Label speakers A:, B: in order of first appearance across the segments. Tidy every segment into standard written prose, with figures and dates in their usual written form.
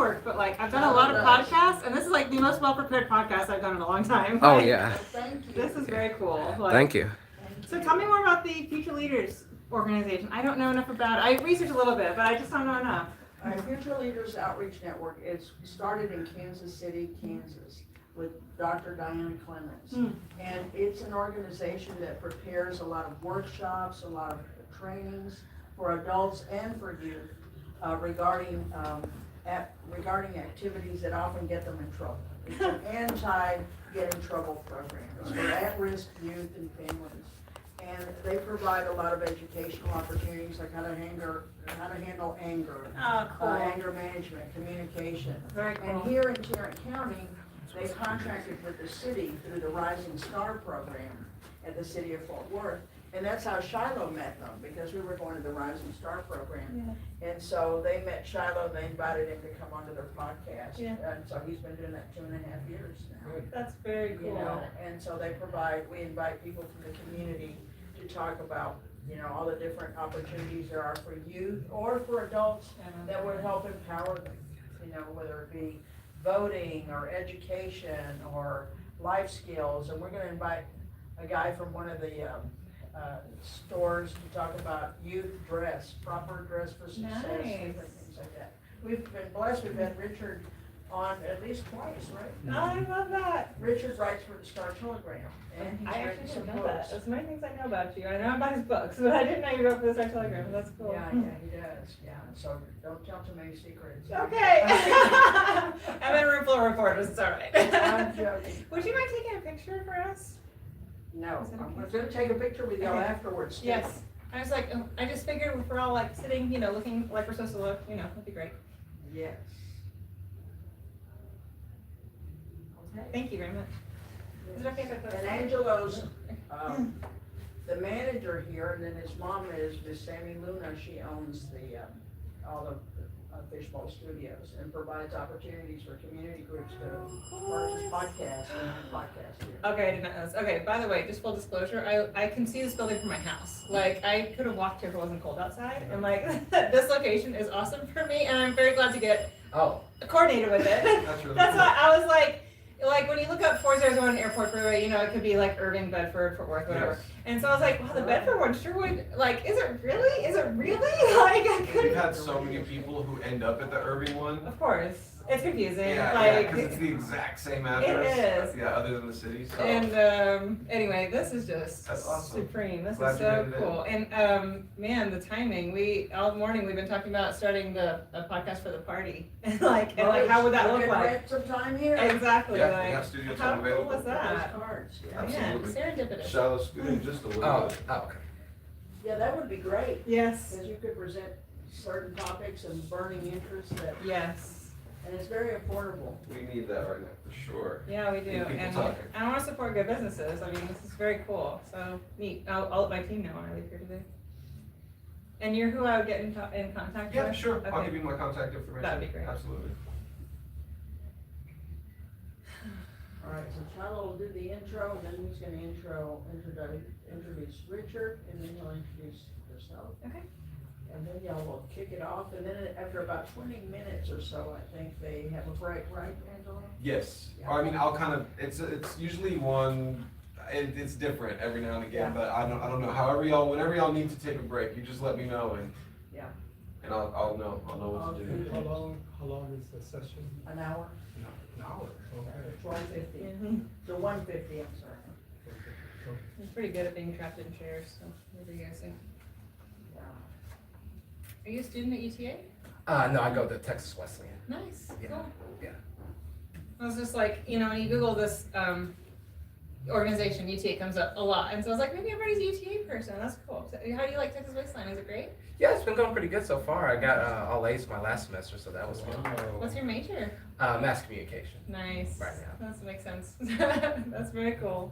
A: network, but like I've done a lot of podcasts, and this is like the most well-prepared podcast I've done in a long time.
B: Oh
A: Like,
B: yeah.
C: Thank you.
A: This is very cool. Like,
B: Thank you.
A: So tell me more about the Future Leaders organization. I don't know enough about it. I researched a little bit, but I just don't know enough.
C: Our Future Leaders Outreach Network is started in Kansas City, Kansas, with Dr. Diana Clemens. And it's an organization that prepares a lot of workshops, a lot of trainings for adults and for youth regarding activities that often get them in trouble. It's an anti-get-in-trouble program. It's for at-risk youth and families. And they provide a lot of educational opportunities, like how to handle anger, anger management, communication.
A: Very cool.
C: And here in Tarrant County, they contracted with the city through the Rising Star program at the city of Fort Worth. And that's how Shiloh met them, because we were going to the Rising Star program. Yeah. And so they met Shiloh, and they invited him to come onto their podcast. Yeah. And so he's been doing that 2.5 years now.
A: That's very cool.
C: You know, and so we invite people from the community to talk about, you know, all the different opportunities there are for youth or for adults that would help empower them, you know, whether it be voting or education or life skills. And we're going to invite a guy from one of the stores to talk about youth dress, proper dress for success, different things like that. We've been blessed. We've had Richard on at least twice, right?
A: I love that.
C: Richard writes for the Star Telegram. And he's
A: I
C: written
A: actually
C: some
A: didn't know
C: books.
A: that. There's many things I know about you. I know about his books, but I didn't know you wrote for the Star Telegram. That's cool.
C: Yeah, he does. Yeah, so don't tell too many secrets.
A: Okay. I'm in a room full of reporters. It's all right.
C: I'm joking.
A: Would you mind taking a picture for us?
C: No, I'm going to take a picture with y'all afterwards. Too.
A: Yes. I was like, I just figured if we're all like sitting, you know, looking like we're supposed to look, you know, that'd be great.
C: Yes. Okay.
A: Thank you very much. Is it okay if I put
C: And Angelo's the manager here, and then his mom is Miss Sammy Luna. She owns all the Fishbowl Studios and provides opportunities for community groups to purchase podcasts and podcast here.
A: Okay, I did not know this. Okay, by the way, just full disclosure, I can see this building from my house. Like, I could have walked here if it wasn't cold outside, and like, this location is awesome for me, and I'm very glad to get coordinated with it.
D: That's really
A: That's
D: cool.
A: why I was like when you look up 401 Airport Freeway, you know, it could be like Irving, Bedford, Fort Worth, whatever.
D: Yes.
A: And so I was like, wow, the Bedford one sure would, like, is it really? Is it really? Like, I
D: We've
A: couldn't.
D: had so many people who end up at the Irving one.
A: Of course. It's confusing.
D: Yeah,
A: like,
D: because it's the exact same address.
A: It is.
D: Yeah, other than the city. So.
A: And anyway, this is just
D: That's awesome.
A: supreme. This
D: Glad
A: is
D: you
A: so
D: made it
A: cool. And man, the timing. All morning we've been talking about starting a podcast for the party. and how would that look like?
C: Rent some time here.
A: Exactly.
D: Yeah,
A: like,
D: we have studio
A: how
D: time
A: cool
D: available.
A: was that?
C: Cards. Yeah.
A: Man,
D: Absolutely.
A: serendipitous.
E: Shall I scoot in just a little
B: Oh,
E: bit?
B: okay.
C: Yeah, that would be great.
A: Yes.
C: Because you could present certain topics and burning interests
A: Yes.
C: and it's very affordable.
E: We need that right now, for sure.
A: Yeah, we do.
E: Get people
A: And
E: talking.
A: I want to support good businesses. I mean, this is very cool. So neat. I'll let my team know when I leave here today. And you're who I would get in contact
D: Yeah,
A: with?
D: sure.
A: Okay.
D: I'll give you my contact information.
A: That'd be great.
D: Absolutely.
C: All right, so Shiloh will do the intro, and then he's gonna introduce Richard, and then he'll introduce herself.
A: Okay.
C: And then y'all will kick it off, and then after about 20 minutes or so, I think they have a break, right, Angela?
D: Yes.
C: Yeah.
D: Or, I mean, I'll kind of. It's usually one. It's different every now and again,
C: Yeah.
D: but I don't know. Whenever y'all need to take a break, you just let me know and.
C: Yeah.
D: And I'll know what to do.
F: How long is the session?
C: An hour?
D: An hour.
F: Okay.
C: 12:50
A: Mm-hmm.
C: to 1:50, I'm sorry.
A: He's pretty good at being trapped in chairs, so what do you guys think?
C: Yeah.
A: Are you a student at UTA?
B: No, I go to Texas Wesleyan.
A: Nice.
B: Yeah.
A: Cool.
B: Yeah.
A: I was just like, you know, when you Google this organization, UTA comes up a lot. And so I was like, maybe everybody's a UTA person. That's cool. So how do you like Texas Wasteland? Is it great?
B: Yeah, it's been going pretty good so far. I got all A's my last semester, so that was good.
A: What's your major?
B: Mass communication.
A: Nice.
B: Right now.
A: That makes sense. That's very cool.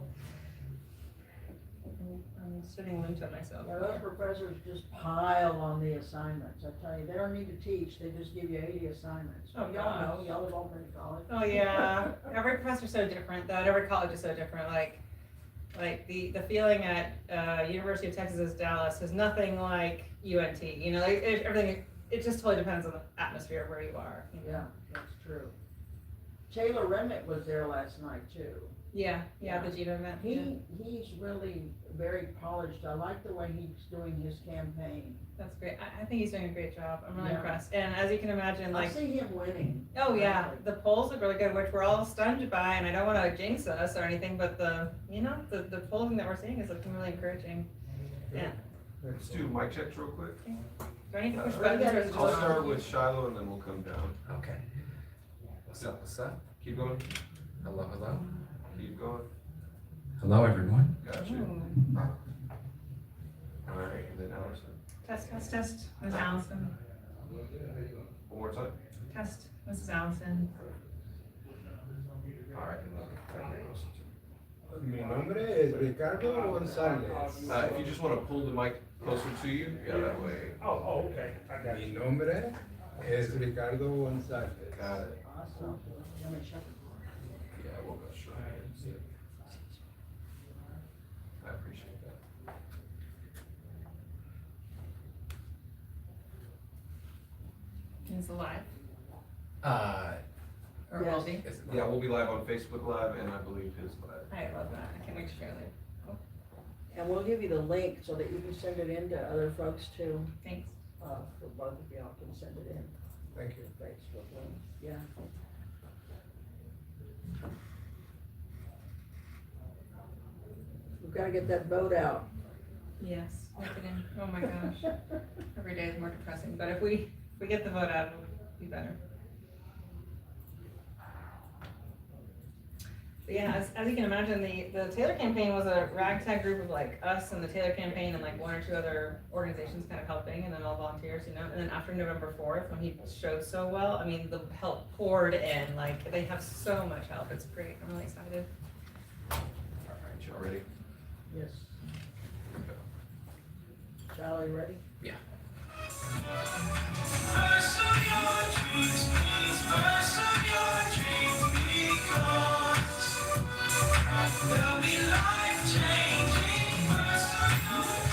A: I'm sitting into it myself.
C: Yeah, those professors just pile on the assignments. I tell you, they don't need to teach, they just give you 80 assignments.
A: Oh,
C: Y'all
A: gosh.
C: know, y'all have all been to college.
A: Oh yeah, every professor's so different though. Every college is so different. Like the feeling at University of Texas Dallas is nothing like UNT. You know, like everything. It just totally depends on the atmosphere of where you are. You know?
C: Yeah, Taylor Remick was there last night too.
A: Yeah, the Gita event. Yeah.
C: He's really very polished. I like the way he's doing his campaign.
A: That's great. I think he's doing a great job. I'm really
C: Yeah.
A: impressed. And as you can imagine,
C: I
A: like,
C: see him winning.
A: oh yeah, the polls look really good, which we're all stunned by, and I don't want to jinx us or anything, but the polling that we're seeing is looking really encouraging. Yeah.
D: Let's do mic checks real quick.
A: Do I need to push
C: We
A: buttons
C: gotta
A: or is it
D: I'll
A: just-
D: start with Shiloh and then we'll come down.
B: Okay. What's up? What's up?
D: Keep going,
B: Hello, hello.
D: keep going.
B: Hello, everyone.
D: Got you.
A: Ooh.
D: All right, and then Allison.
A: Test. Miss Allison.
D: One more time.
A: Test, Mrs. Allison.
D: All right, and then.
G: Mi nombre es Ricardo González.
D: If you just want to pull the mic closer to you, yeah, that way.
F: Oh, okay, I got
G: Mi
F: you.
G: nombre es Ricardo González.
D: Got it.
C: Awesome. Let me check.
D: Yeah, we'll go straight. I appreciate that.
A: Is it live? Or will
C: Yes.
A: be?
B: Is it
D: Yeah, we'll be live on Facebook Live and I believe his live.
A: I love that. I can't wait to share that.
C: And we'll give you the link so that you can send it in to other folks too.
A: Thanks.
C: For both of y'all can send it in.
G: Thank you.
C: Facebook link, yeah. We've gotta get that vote out.
A: Yes, look it in. Oh my gosh. Every day is more depressing, but if we get the vote out, it'll be better. But yeah, as you can imagine, the Taylor campaign was a ragtag group of like us and the Taylor campaign and like one or two other organizations kind of helping, and then all volunteers, And then after November 4th, when he showed so well, I mean, the help poured in. Like, they have so much help. It's great. I'm really excited.
D: All right, y'all ready?
C: Yes. Charlie, ready?
B: Yeah.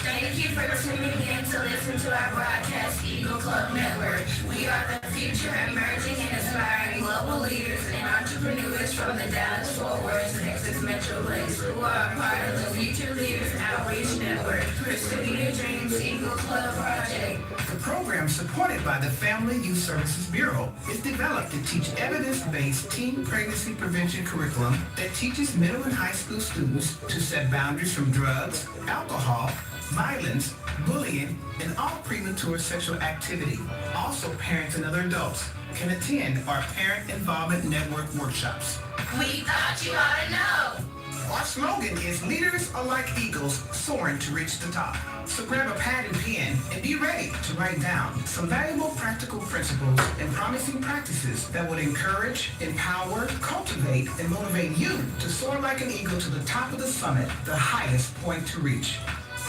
H: Thank you for tuning in to listen to our broadcast Eagle Club Network. We are the future emerging and aspiring global leaders and entrepreneurs from the Dallas-Fort Worth, Texas Metroplex who are a part of the Future Leaders Outreach Network. Pursuing Your Dreams Eagle Club Project.
I: The program, supported by the Family Youth Services Bureau, is developed to teach evidence-based teen pregnancy prevention curriculum that teaches middle and high school students to set boundaries from drugs, alcohol, violence, bullying, and all premature sexual activity. Also, parents and other adults can attend our Parent Involvement Network workshops.
H: We thought you ought to know.
I: Our slogan is leaders are like eagles soaring to reach the top. So grab a pad and pen and be ready to write down some valuable practical principles and promising practices that would encourage, empower, cultivate, and motivate you to soar like an eagle to the top of the summit, the highest point to reach.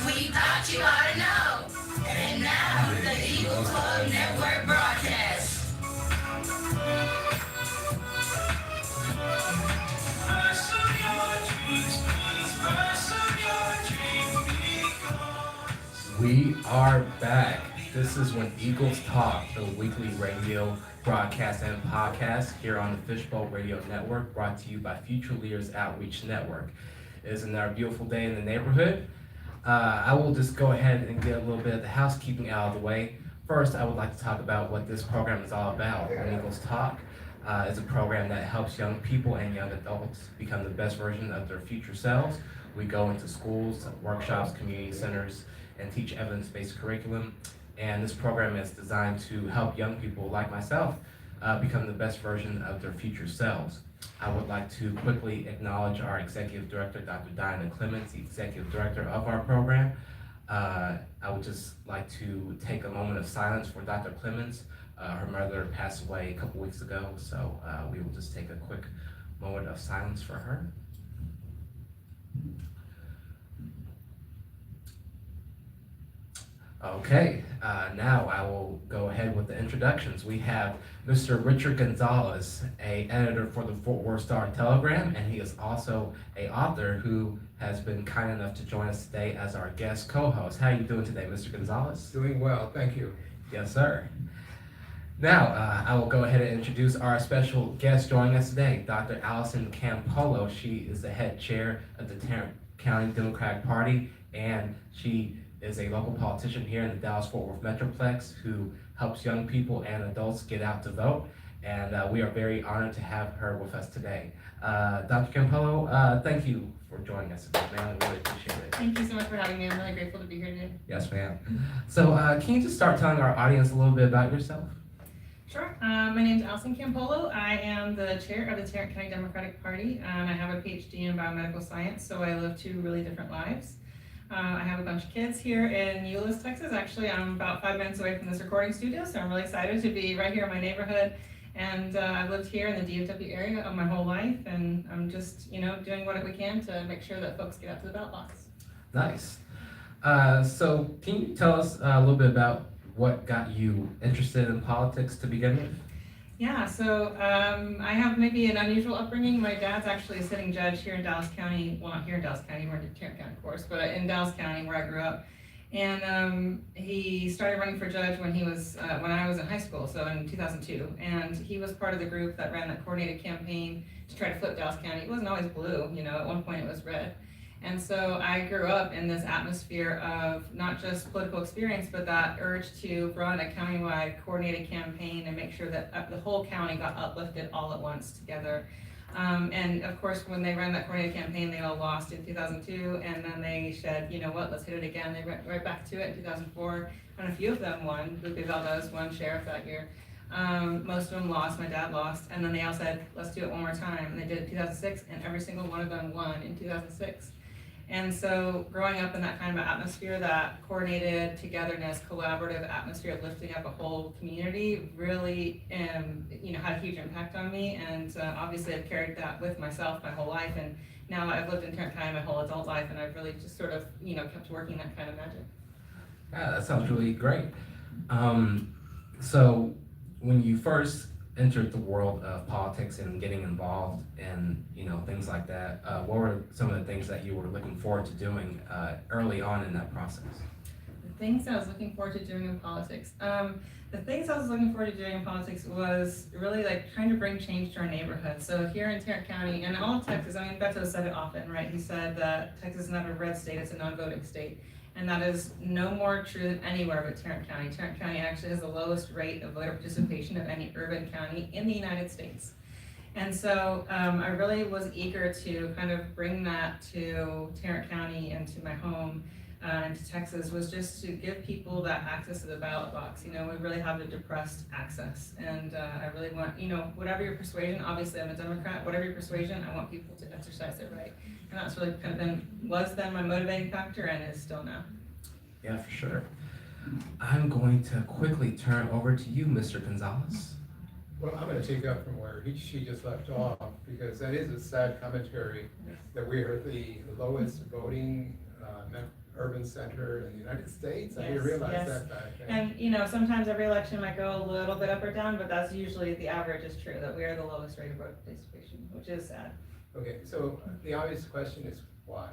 H: We thought you ought to know. And now, the Eagle Club Network broadcast.
B: We are back. This is When Eagles Talk, the weekly radio broadcast and podcast here on the Fishbowl Radio Network, brought to you by Future Leaders Outreach Network. It is another beautiful day in the neighborhood. I will just go ahead and get a little bit of the housekeeping out of the way. First, I would like to talk about what this program is all about. When Eagles Talk is a program that helps young people and young adults become the best version of their future selves. We go into schools, workshops, community centers, and teach evidence-based curriculum. And this program is designed to help young people like myself become the best version of their future selves. I would like to quickly acknowledge our Executive Director, Dr. Diana Clements, the Executive Director of our program. I would just like to take a moment of silence for Dr. Clements. Her mother passed away a couple weeks ago, so we will just take a quick moment of silence for her. Okay, now I will go ahead with the introductions. We have Mr. Richard Gonzalez, a editor for the Fort Worth Star-Telegram, and he is also a author who has been kind enough to join us today as our guest co-host. How are you doing today, Mr. Gonzalez?
G: Doing well, thank you.
B: Yes, sir. Now, I will go ahead and introduce our special guest joining us today, Dr. Allison Campollo. She is the head chair of the Tarrant County Democratic Party, and she is a local politician here in the Dallas-Fort Worth Metroplex who helps young people and adults get out to vote. And we are very honored to have her with us today. Dr. Campollo, thank you for joining us today, ma'am. We really appreciate it.
A: Thank you so much for having me. I'm really grateful to be here today.
B: Yes, ma'am. So can you just start telling our audience a little bit about yourself?
A: Sure. My name is Allison Campollo. I am the chair of the Tarrant County Democratic Party. I have a PhD in biomedical science, so I live two really different lives. I have a bunch of kids here in Euless, Texas. Actually, I'm about 5 minutes away from this recording studio, so I'm really excited to be right here in my neighborhood. And I've lived here in the DFW area of my whole life, and I'm just, doing what we can to make sure that folks get out to the ballot box.
B: Nice. So can you tell us a little bit about what got you interested in politics to begin with?
A: Yeah, so I have maybe an unusual upbringing. My dad's actually a sitting judge here in Dallas County. Well, not here in Dallas County, we're in Tarrant County, of course, but in Dallas County where I grew up. And he started running for judge when I was in high school, so in 2002. And he was part of the group that ran that coordinated campaign to try to flip Dallas County. It wasn't always blue, at one point it was red. And so I grew up in this atmosphere of not just political experience, but that urge to run a countywide coordinated campaign and make sure that the whole county got uplifted all at once together. And of course, when they ran that coordinated campaign, they all lost in 2002, and then they said, let's hit it again. They went right back to it in 2004, and a few of them won. Lupe Valdez won sheriff that year. Most of them lost, my dad lost, and then they all said, let's do it one more time. And they did it in 2006, and every single one of them won in 2006. And so growing up in that kind of atmosphere, that coordinated togetherness, collaborative atmosphere of lifting up a whole community really, had a huge impact on me. And obviously I've carried that with myself my whole life. And now I've lived in Tarrant County my whole adult life, and I've really just sort of, kept working that kind of magic.
B: Yeah, that sounds really great. So when you first entered the world of politics and getting involved in things like that, what were some of the things that you were looking forward to doing early on in that process?
A: The things I was looking forward to doing in politics. The things I was looking forward to doing in politics was really like trying to bring change to our neighborhood. So here in Tarrant County and all of Texas, Beto said it often, right? He said that Texas is not a red state, it's a non-voting state. And that is no more true than anywhere but Tarrant County. Tarrant County actually has the lowest rate of voter participation of any urban county in the United States. And so I really was eager to kind of bring that to Tarrant County and to my home and to Texas, was just to give people that access to the ballot box. We really have a depressed access. And I really want, whatever your persuasion, obviously I'm a Democrat, whatever your persuasion, I want people to exercise their right. And that's really kind of was then my motivating factor and is still now.
B: Yeah, for sure. I'm going to quickly turn over to you, Mr. Gonzalez.
G: Well, I'm gonna take up from where she just left off, because that is a sad commentary that we are the lowest voting urban center in the United States. I didn't realize that back then.
A: And sometimes every election might go a little bit up or down, but that's usually the average is true, that we are the lowest rate of voter participation, which is sad.
G: Okay, so the obvious question is why?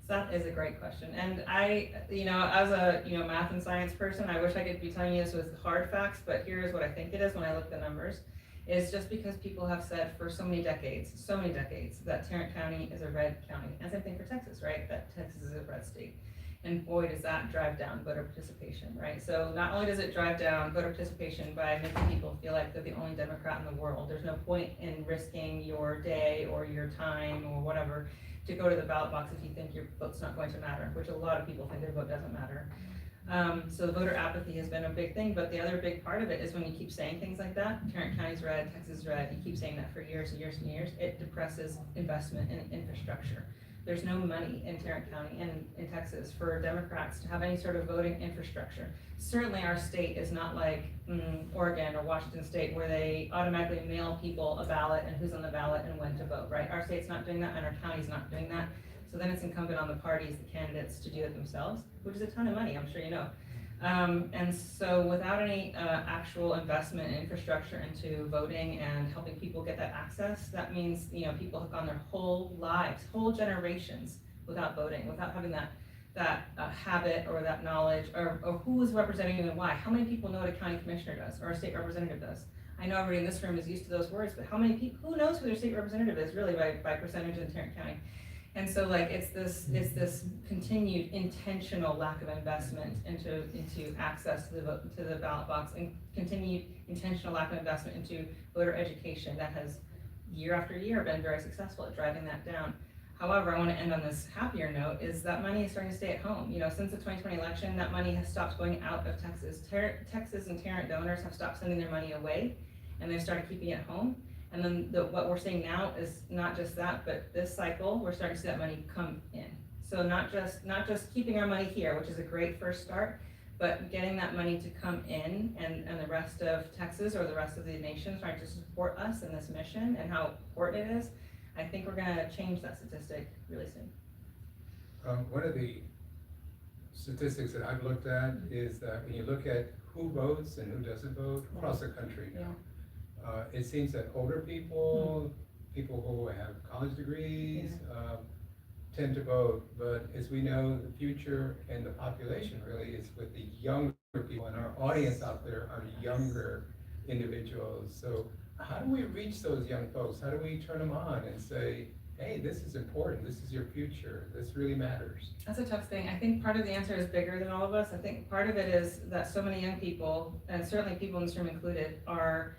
A: So that is a great question. And I, as a math and science person, I wish I could be telling you this with hard facts, but here's what I think it is when I look at the numbers. Is just because people have said for so many decades, that Tarrant County is a red county. And same thing for Texas, right? That Texas is a red state. And boy, does that drive down voter participation, right? So not only does it drive down voter participation by making people feel like they're the only Democrat in the world, there's no point in risking your day or your time or whatever to go to the ballot box if you think your vote's not going to matter, which a lot of people think their vote doesn't matter. So the voter apathy has been a big thing, but the other big part of it is when you keep saying things like that, Tarrant County's red, Texas is red, you keep saying that for years and years and years, it depresses investment in infrastructure. There's no money in Tarrant County and in Texas for Democrats to have any sort of voting infrastructure. Certainly our state is not like Oregon or Washington State where they automatically mail people a ballot and who's on the ballot and when to vote, right? Our state's not doing that and our county's not doing that. So then it's incumbent on the parties, the candidates, to do it themselves, which is a ton of money, I'm sure you know. And so without any actual investment in infrastructure into voting and helping people get that access, that means people have gone their whole lives, whole generations without voting, without having that that habit or that knowledge, or who is representing you and why. How many people know what a county commissioner does or a state representative does? I know everybody in this room is used to those words, but how many people, who knows who their state representative is really by percentage in Tarrant County? And so like it's this continued intentional lack of investment into access to the ballot box, and continued intentional lack of investment into voter education that has year after year been very successful at driving that down. However, I want to end on this happier note, is that money is starting to stay at home. You know, since the 2020 election, that money has stopped going out of Texas. Texas and Tarrant donors have stopped sending their money away, and they've started keeping it at home. And then what we're seeing now is not just that, but this cycle, we're starting to see that money come in. So not just keeping our money here, which is a great first start, but getting that money to come in, and the rest of Texas or the rest of the nation trying to support us in this mission and how important it is. I think we're gonna change that statistic really soon.
G: One of the statistics that I've looked at is that when you look at who votes and who doesn't vote across the country now, it seems that older people, people who have college degrees, tend to vote, but as we know, the future and the population really is with the younger people, and our audience out there are younger individuals. So how do we reach those young folks? How do we turn them on and say, hey, this is important, this is your future, this really matters?
A: That's a tough thing. I think part of the answer is bigger than all of us. I think part of it is that so many young people, and certainly people in this room included, are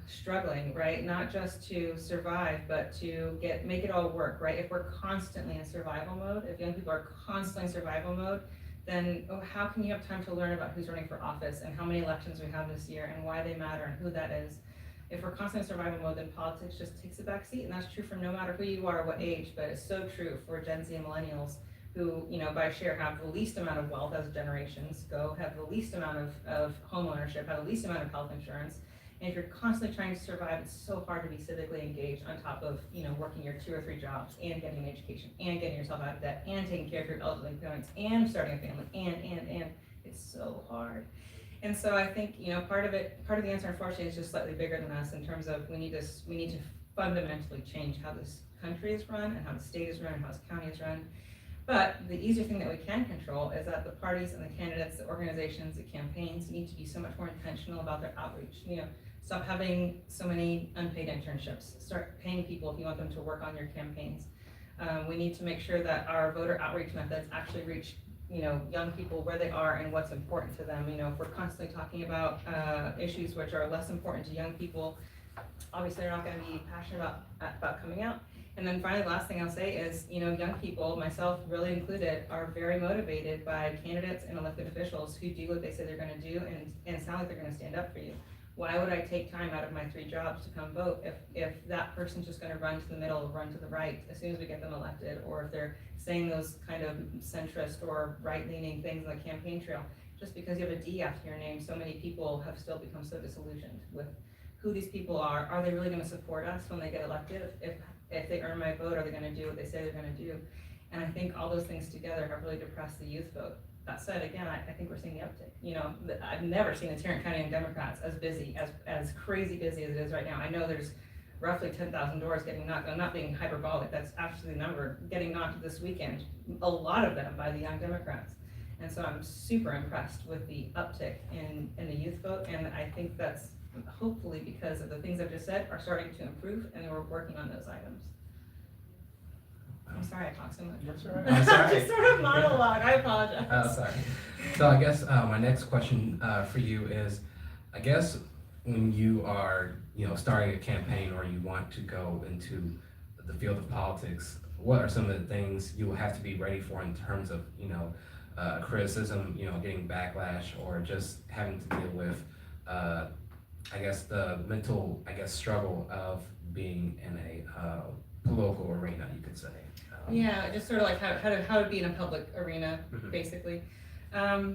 A: struggling, right? Not just to survive, but to make it all work, right? If we're constantly in survival mode, if young people are constantly in survival mode, then how can you have time to learn about who's running for office and how many elections we have this year and why they matter and who that is? If we're constantly in survival mode, then politics just takes a back seat, and that's true for no matter who you are or what age, but it's so true for Gen Z and millennials, who, you know, by share have the least amount of wealth as generations go, have the least amount of home ownership, have the least amount of health insurance. And if you're constantly trying to survive, it's so hard to be civically engaged on top of, you know, working your 2 or 3 jobs and getting an education and getting yourself out of debt and taking care of your elderly parents and starting a family and it's so hard. And so I think, you know, part of the answer, unfortunately, is just slightly bigger than us in terms of we need to fundamentally change how this country is run and how the state is run and how this county is run. But the easier thing that we can control is that the parties and the candidates, the organizations, the campaigns need to be so much more intentional about their outreach. You know, stop having so many unpaid internships. Start paying people if you want them to work on your campaigns. We need to make sure that our voter outreach methods actually reach, you know, young people where they are and what's important to them. You know, if we're constantly talking about issues which are less important to young people, obviously they're not going to be passionate about coming out. And then finally, the last thing I'll say is, you know, young people, myself really included, are very motivated by candidates and elected officials who do what they say they're going to do and sound like they're going to stand up for you. Why would I take time out of my 3 jobs to come vote if that person's just going to run to the middle or run to the right as soon as we get them elected, or if they're saying those kind of centrist or right-leaning things on the campaign trail? Just because you have a D after your name, so many people have still become so disillusioned with who these people are. Are they really going to support us when they get elected? If they earn my vote, are they going to do what they say they're going to do? And I think all those things together have really depressed the youth vote. That said, again, I think we're seeing the uptick. You know, I've never seen the Tarrant County Democrats as busy, as crazy busy as it is right now. I know there's roughly 10,000 doors getting knocked. I'm not being hyperbolic. That's actually the number getting knocked this weekend. A lot of them by the young Democrats. And so I'm super impressed with the uptick in the youth vote. And I think that's hopefully because of the things I've just said are starting to improve, and we're working on those items. I'm sorry I talk so much.
G: That's all right.
B: I'm sorry.
A: Just sort of monologue. I apologize.
B: Sorry. So I guess my next question for you is, I guess when you are, you know, starting a campaign or you want to go into the field of politics, what are some of the things you will have to be ready for in terms of, you know, criticism, you know, getting backlash, or just having to deal with I guess the mental, struggle of being in a political arena, you could say.
A: Yeah, just sort of like how to be in a public arena, basically.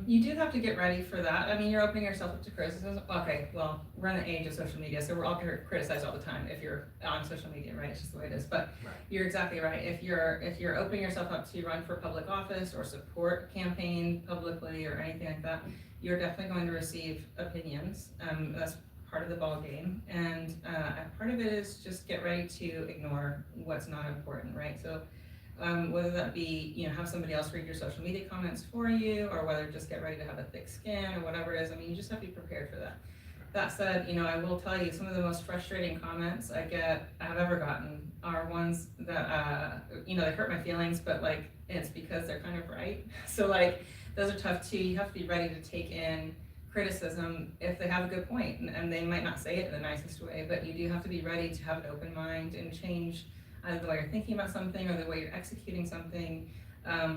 A: You do have to get ready for that. I mean, you're opening yourself up to criticism. Okay, well, we're in the age of social media, so we're all criticized all the time if you're on social media, right? It's just the way it is. But you're exactly right. If you're opening yourself up to run for public office or support a campaign publicly or anything like that, you're definitely going to receive opinions. That's part of the ball game, and part of it is just get ready to ignore what's not important, right? So whether that be, have somebody else read your social media comments for you, or whether just get ready to have a thick skin or whatever it is. I mean, you just have to be prepared for that. That said, I will tell you some of the most frustrating comments I've ever gotten are ones that, they hurt my feelings, but like, it's because they're kind of right. So like, those are tough too. You have to be ready to take in criticism if they have a good point, and they might not say it in the nicest way, but you do have to be ready to have an open mind and change either the way you're thinking about something or the way you're executing something.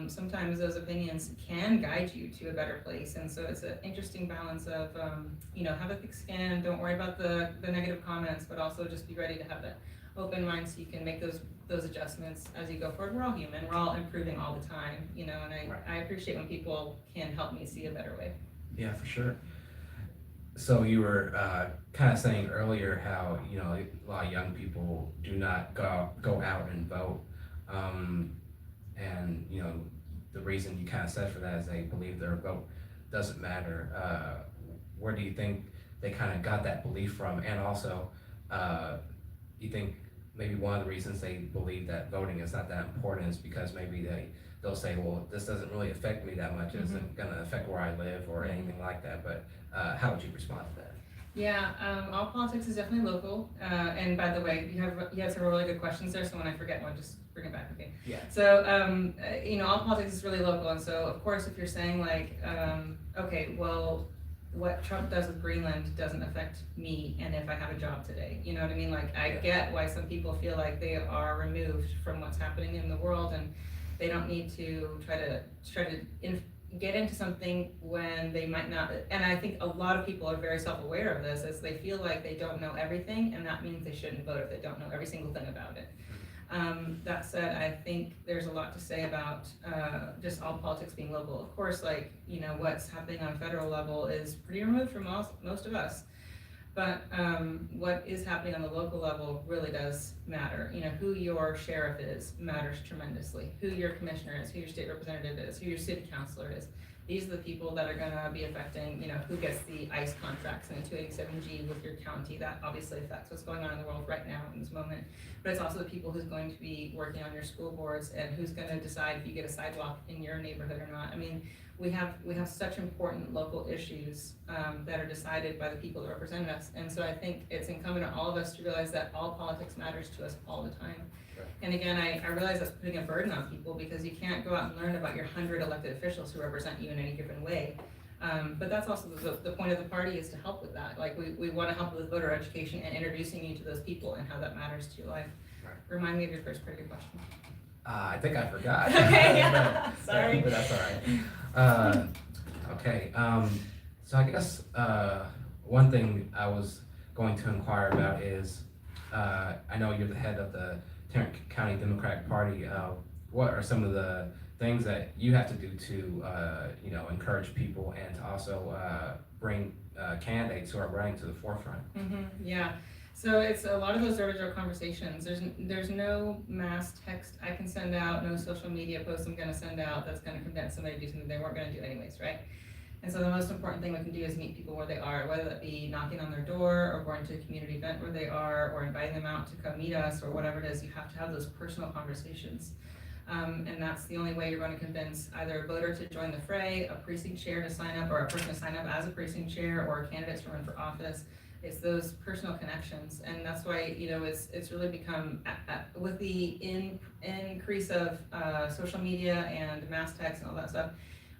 A: Sometimes those opinions can guide you to a better place, and so it's an interesting balance of, have a thick skin, don't worry about the negative comments, but also just be ready to have that open mind so you can make those adjustments as you go forward. We're all human, we're all improving all the time, and I appreciate when people can help me see a better way.
B: Yeah, for sure. So you were kind of saying earlier how, a lot of young people do not go out and vote. And, the reason you kind of said for that is they believe their vote doesn't matter. Where do you think they kind of got that belief from? And also, you think maybe one of the reasons they believe that voting is not that important is because maybe they'll say, well, this doesn't really affect me that much. It isn't going to affect where I live or anything like that. But how would you respond to that?
A: Yeah, all politics is definitely local. And by the way, you have several really good questions there. So when I forget one, just bring it back, okay?
B: Yeah.
A: So, all politics is really local. And so, of course, if you're saying like, okay, well, what Trump does with Greenland doesn't affect me, and if I have a job today, you know what I mean? Like, I get why some people feel like they are removed from what's happening in the world, and they don't need to try to get into something when they might not. And I think a lot of people are very self-aware of this, as they feel like they don't know everything, and that means they shouldn't vote if they don't know every single thing about it. That said, I think there's a lot to say about just all politics being local. Of course, like, what's happening on a federal level is pretty removed from most of us. But what is happening on the local level really does matter. Who your sheriff is matters tremendously. Who your commissioner is, who your state representative is, who your city councilor is. These are the people that are going to be affecting, who gets the ICE contracts and the 287G with your county. That obviously affects what's going on in the world right now in this moment. But it's also the people who's going to be working on your school boards and who's going to decide if you get a sidewalk in your neighborhood or not. I mean, we have such important local issues that are decided by the people that represent us. And so I think it's incumbent on all of us to realize that all politics matters to us all the time. Right. And again, I realize that's putting a burden on people, because you can't go out and learn about your 100 elected officials who represent you in any given way. But that's also the point of the party, is to help with that. Like, we want to help with voter education and introducing you to those people and how that matters to your life. Right. Remind me of your first part of your question.
B: I think I forgot.
A: Okay, yeah. Sorry.
B: But that's all right. Okay, so I guess one thing I was going to inquire about is, I know you're the head of the Tarrant County Democratic Party. What are some of the things that you have to do to, encourage people and to also bring candidates who are running to the forefront?
A: Yeah. So it's a lot of those door-to-door conversations. There's no mass text I can send out, no social media post I'm gonna send out that's gonna convince somebody to do something they weren't gonna do anyways, right? And so the most important thing we can do is meet people where they are, whether that be knocking on their door or going to a community event where they are, or inviting them out to come meet us, or whatever it is. You have to have those personal conversations. And that's the only way you're going to convince either a voter to join the fray, a precinct chair to sign up, or a person to sign up as a precinct chair, or candidates to run for office. It's those personal connections, and that's why it's really become with the increase of social media and mass text and all that stuff.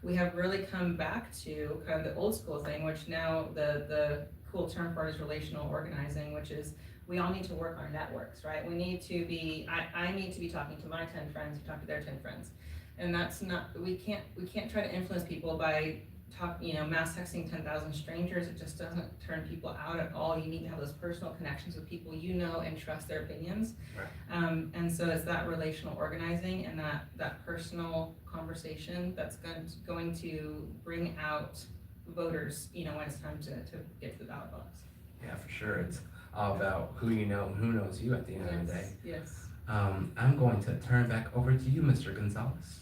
A: We have really come back to kind of the old school thing, which now the cool term for it is relational organizing, which is we all need to work our networks, right? We need to be. I need to be talking to my 10 friends who talk to their 10 friends, and that's not. We can't try to influence people by mass texting 10,000 strangers. It just doesn't turn people out at all. You need to have those personal connections with people and trust their opinions. Right. And so it's that relational organizing and that personal conversation that's going to bring out voters, when it's time to get to the ballot box.
B: Yeah, for sure. It's all about who you know and who knows you at the end of the day.
A: Yes.
B: I'm going to turn back over to you, Mr. Gonzalez.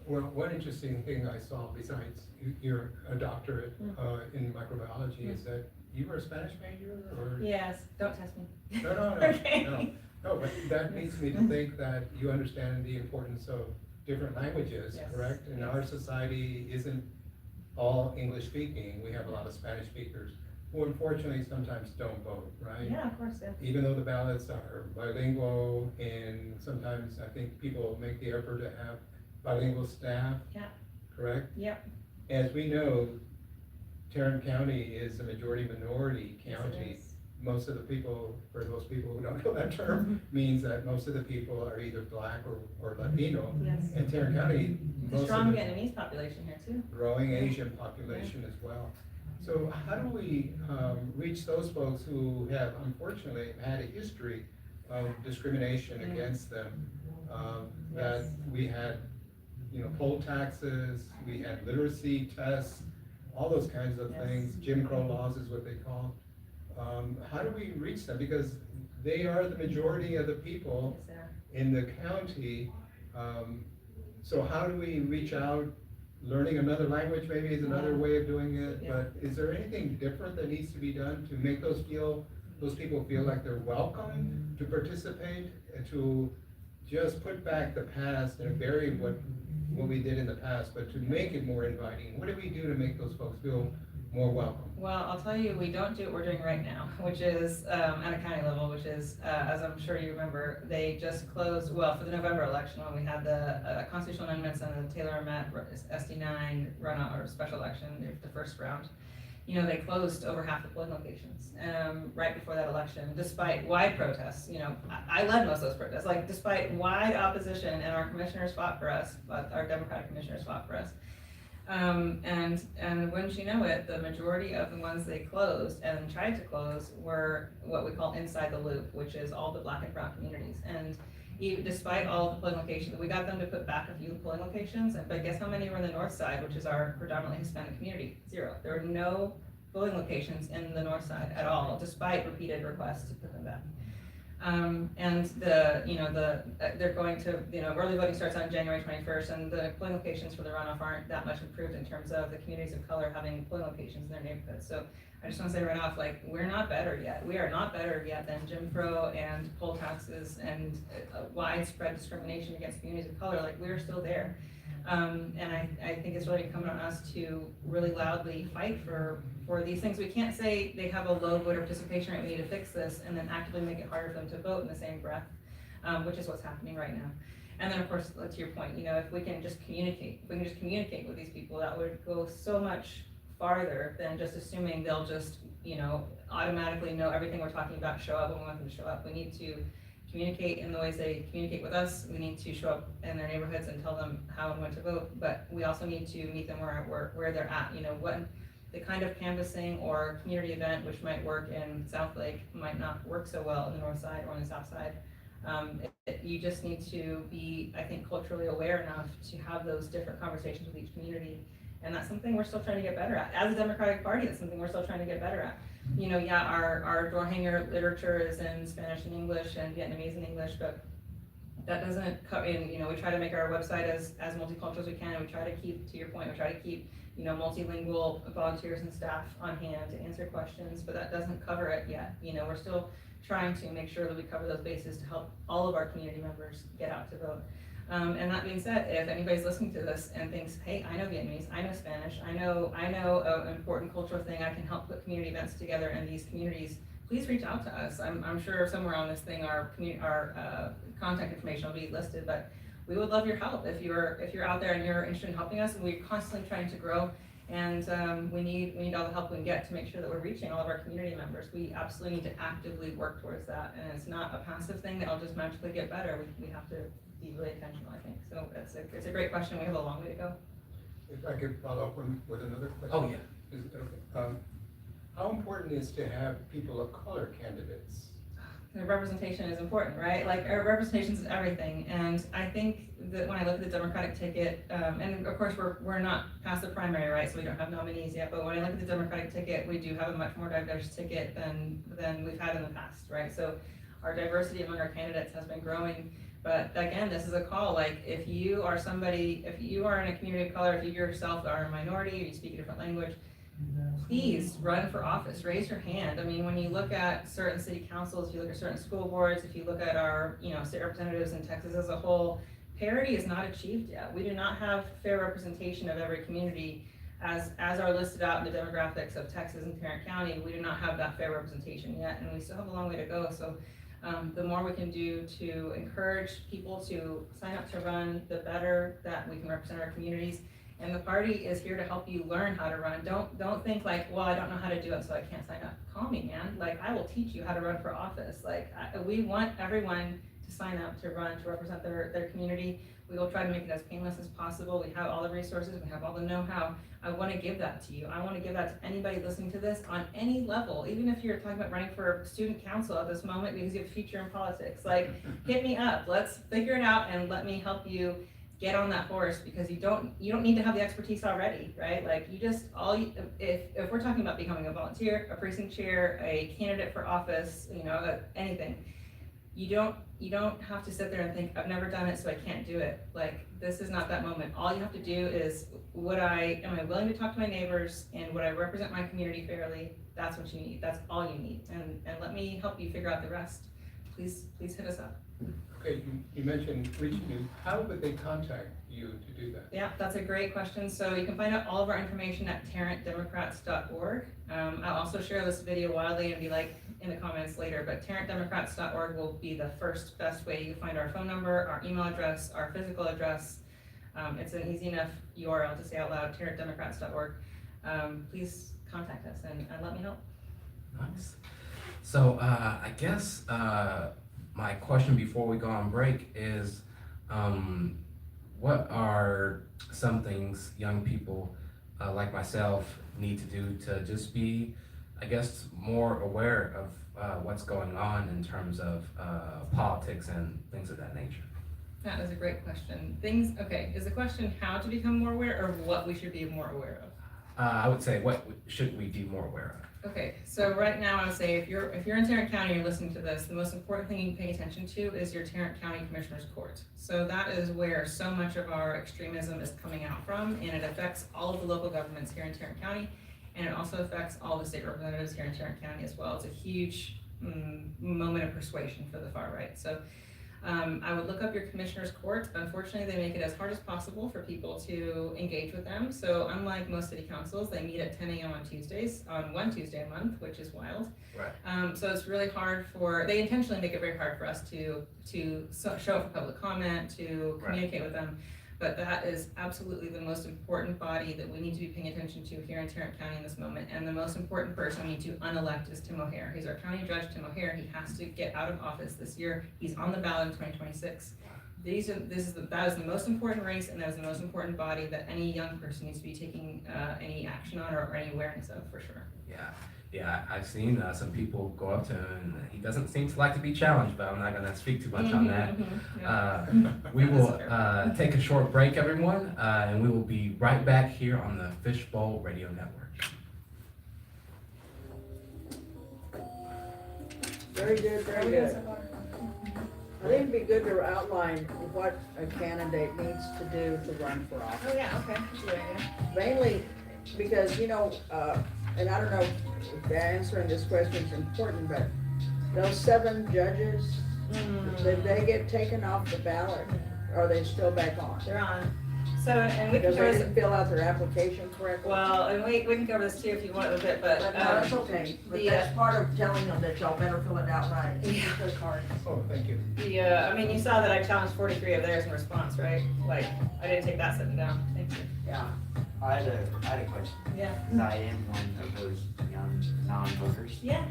G: Well, one interesting thing I saw, besides you're a doctorate in microbiology, is that you were a Spanish major, or?
A: Yes. Don't test me.
G: No.
A: Okay.
G: No. No, but that leads me to think that you understand the importance of different languages,
A: Yes.
G: correct? And our society isn't all English speaking, we have a lot of Spanish speakers who unfortunately sometimes don't vote, right?
A: Yeah, of course, yeah.
G: Even though the ballots are bilingual, and sometimes I think people make the effort to have bilingual staff.
A: Yeah.
G: Correct?
A: Yep.
G: As we know, Tarrant County is a majority minority
A: Yes, it
G: county.
A: is.
G: Most of the people, for those people who don't know that term, means that most of the people are either black or Latino.
A: Yes.
G: And Tarrant County,
A: It's a
G: most of
A: strong
G: the
A: Vietnamese population here too.
G: growing Asian population as well. So how do we reach those folks who have unfortunately had a history of discrimination against them? That we had, poll taxes, we had literacy tests, all those kinds of things. Jim Crow laws is what they call. How do we reach them? Because they are the majority of the people
A: Yes, sir.
G: in the county. So how do we reach out? Learning another language maybe is another way of doing it,
A: Yeah.
G: but is there anything different that needs to be done to make those people feel like they're welcome to participate, and to just put back the past and bury what we did in the past, but to make it more inviting? What do we do to make those folks feel more welcome?
A: Well, I'll tell you, we don't do what we're doing right now, which is, at a county level, which is, as I'm sure you remember, they just closed, well, for the November election, when we had the constitutional amendments and the Taylor Met SD9 runoff or special election, the first round. They closed over half the polling locations, right before that election, despite wide protests. I led most of those protests, like, despite wide opposition, and our commissioners fought for us, but our Democratic commissioners fought for us. And wouldn't you know it, the majority of the ones they closed and tried to close were what we call inside the loop, which is all the black and brown communities. And even despite all the polling locations, we got them to put back a few polling locations, but guess how many were in the north side, which is our predominantly Hispanic community? 0. There were no polling locations in the north side at all, despite repeated requests to put them back. And they're going to, early voting starts on January 21st, and the polling locations for the runoff aren't that much improved in terms of the communities of color having polling locations in their neighborhoods. So I just want to say right off, like, we're not better yet. We are not better yet than Jim Crow and poll taxes and widespread discrimination against communities of color. Like, we're still there. And I think it's really incumbent on us to really loudly fight for these things. We can't say they have a low voter participation rate, we need to fix this, and then actively make it harder for them to vote in the same breath, which is what's happening right now. And then, of course, to your point, if we can just communicate with these people, that would go so much farther than just assuming they'll just, automatically know everything we're talking about, show up when we want them to show up. We need to communicate in the ways they communicate with us. We need to show up in their neighborhoods and tell them how and when to vote, but we also need to meet them where they're at. What the kind of canvassing or community event which might work in South Lake might not work so well in the north side or on the south side. You just need to be, I think, culturally aware enough to have those different conversations with each community. And that's something we're still trying to get better at. As a Democratic Party, that's something we're still trying to get better at. Our door hanger literature is in Spanish and English and Vietnamese and English, but that doesn't cover, we try to make our website as multicultural as we can, and we try to keep, to your point, we try to keep, multilingual volunteers and staff on hand to answer questions, but that doesn't cover it yet. We're still trying to make sure that we cover those bases to help all of our community members get out to vote. And that being said, if anybody's listening to this and thinks, hey, I know Vietnamese, I know Spanish, I know an important cultural thing, I can help put community events together in these communities, please reach out to us. I'm sure somewhere on this thing our contact information will be listed, but we would love your help if you're out there and you're interested in helping us. And we're constantly trying to grow, and we need all the help we can get to make sure that we're reaching all of our community members. We absolutely need to actively work towards that, and it's not a passive thing that'll just magically get better. We have to be really intentional, I think. So it's a great question. We have a long way to go.
G: If I could follow up with another question.
B: Oh, yeah.
G: Is it okay? How important is to have people of color candidates?
A: The representation is important, right? Like, our representation is everything, and I think that when I look at the Democratic ticket, and of course we're not past the primary, right? So we don't have nominees yet. But when I look at the Democratic ticket, we do have a much more diverse ticket than we've had in the past, right? So our diversity among our candidates has been growing. But again, this is a call. Like, if you are in a community of color, if you yourself are a minority or you speak a different language, please run for office, raise your hand. I mean, when you look at certain city councils, if you look at certain school boards, if you look at our, state representatives in Texas as a whole, parity is not achieved yet. We do not have fair representation of every community as are listed out in the demographics of Texas and Tarrant County. We do not have that fair representation yet, and we still have a long way to go. So the more we can do to encourage people to sign up to run, the better that we can represent our communities. And the party is here to help you learn how to run. Don't think like, well, I don't know how to do it, so I can't sign up. Call me, man. Like, I will teach you how to run for office. Like, we want everyone to sign up to run, to represent their community. We will try to make it as painless as possible. We have all the resources, we have all the know-how. I want to give that to you. I want to give that to anybody listening to this on any level, even if you're talking about running for student council at this moment because you have a future in politics. Like, hit me up. Let's figure it out and let me help you get on that horse, because you don't need to have the expertise already, right? Like, if we're talking about becoming a volunteer, a precinct chair, a candidate for office, anything, you don't have to sit there and think, I've never done it, so I can't do it. Like, this is not that moment. All you have to do is, am I willing to talk to my neighbors, and would I represent my community fairly? That's what you need. That's all you need. And let me help you figure out the rest. Please hit us up.
G: Okay, you mentioned reaching you. How would they contact you to do that?
A: Yeah, that's a great question. So you can find out all of our information at tarrantdemocrats.org. I'll also share this video wildly and be like in the comments later, but tarrantdemocrats.org will be the first best way. You can find our phone number, our email address, our physical address. It's an easy enough URL to say out loud, tarrantdemocrats.org. Please contact us and let me know.
B: Nice. So I guess my question before we go on break is, what are some things young people like myself need to do to just be, I guess, more aware of what's going on in terms of politics and things of that nature?
A: That is a great question. Is the question how to become more aware, or what we should be more aware of?
B: I would say, what should we be more aware of?
A: Okay, so right now I would say if you're in Tarrant County and you're listening to this, the most important thing you can pay attention to is your Tarrant County Commissioner's Court. So that is where so much of our extremism is coming out from, and it affects all of the local governments here in Tarrant County, and it also affects all the state representatives here in Tarrant County as well. It's a huge moment of persuasion for the far right. So I would look up your commissioner's court. Unfortunately, they make it as hard as possible for people to engage with them. So unlike most city councils, they meet at 10 a.m. on Tuesdays, on one Tuesday a month, which is wild.
B: Right.
A: So it's really hard they intentionally make it very hard for us to show up for public comment, to communicate with them. But that is absolutely the most important body that we need to be paying attention to here in Tarrant County in this moment. And the most important person we need to unelect is Tim O'Hare. He's our county judge, Tim O'Hare. He has to get out of office this year. He's on the ballot in 2026. That is the most important race, and that is the most important body that any young person needs to be taking any action on or any awareness of, for sure.
B: Yeah, I've seen some people go up to him, and he doesn't seem to like to be challenged, but I'm not going to speak too much on that.
A: Yeah.
B: We will take a short break, everyone, and we will be right back here on the Fishbowl Radio Network.
C: Very good, very good. I think it'd be good to outline what a candidate needs to do to run for office.
A: Oh, yeah, okay. That's a good idea.
C: Mainly because, and I don't know if answering this question is important, but those 7 judges, did they get taken off the ballot? Or are they still back on?
A: They're on. So, and we can
C: Because
A: cover
C: they
A: this.
C: didn't fill out their application correctly?
A: Well, and we can cover this too if you want a bit, but.
C: But no, that's okay. But that's part of telling them that y'all better fill it out right.
A: Yeah.
C: It's hard.
G: Oh, thank you.
A: You saw that I challenged 43 of theirs in response, right? Like, I didn't take that sitting down. Thank you.
C: Yeah.
J: I had a question.
A: Yeah.
J: Because I am one of those young non-voters.
A: Yeah.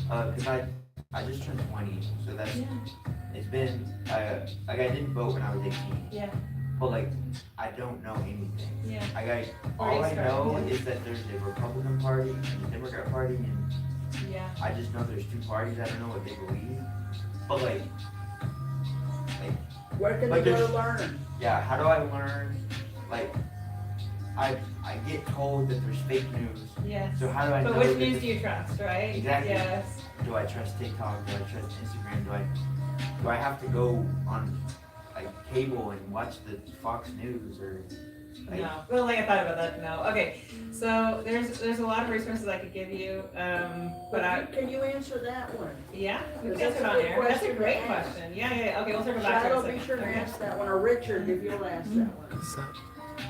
J: Because I just turned 20, so that's,
A: Yeah.
J: it's been, I didn't vote when I was 18.
A: Yeah.
J: But I don't know anything.
A: Yeah.
J: All I know is that there's a Republican Party and a Democrat Party, and
A: Yeah.
J: I just know there's 2 parties. I don't know what they believe. But
C: Where can
J: Like
C: they go
J: there's-
C: to learn?
J: yeah, how do I learn? I get told that there's fake news.
A: Yes.
J: So how do I know?
A: But which
J: that
A: news
J: the-
A: do you trust, right?
J: Exactly.
A: Yes.
J: Do I trust TikTok? Do I trust Instagram? Do I have to go on cable and watch the Fox News or
A: No, well, like I thought about that, no, okay, so there's a lot of resources I could give you, but
C: Can you answer that one?
A: yeah, we can
C: That's
A: answer it
C: a
A: on
C: good
A: there, that's a
C: question
A: great
C: to ask.
A: question, yeah, okay, we'll circle back to it in a
C: Shiloh, be
A: second.
C: sure to
A: Okay.
C: ask that one, or Richard, if you'll ask that one.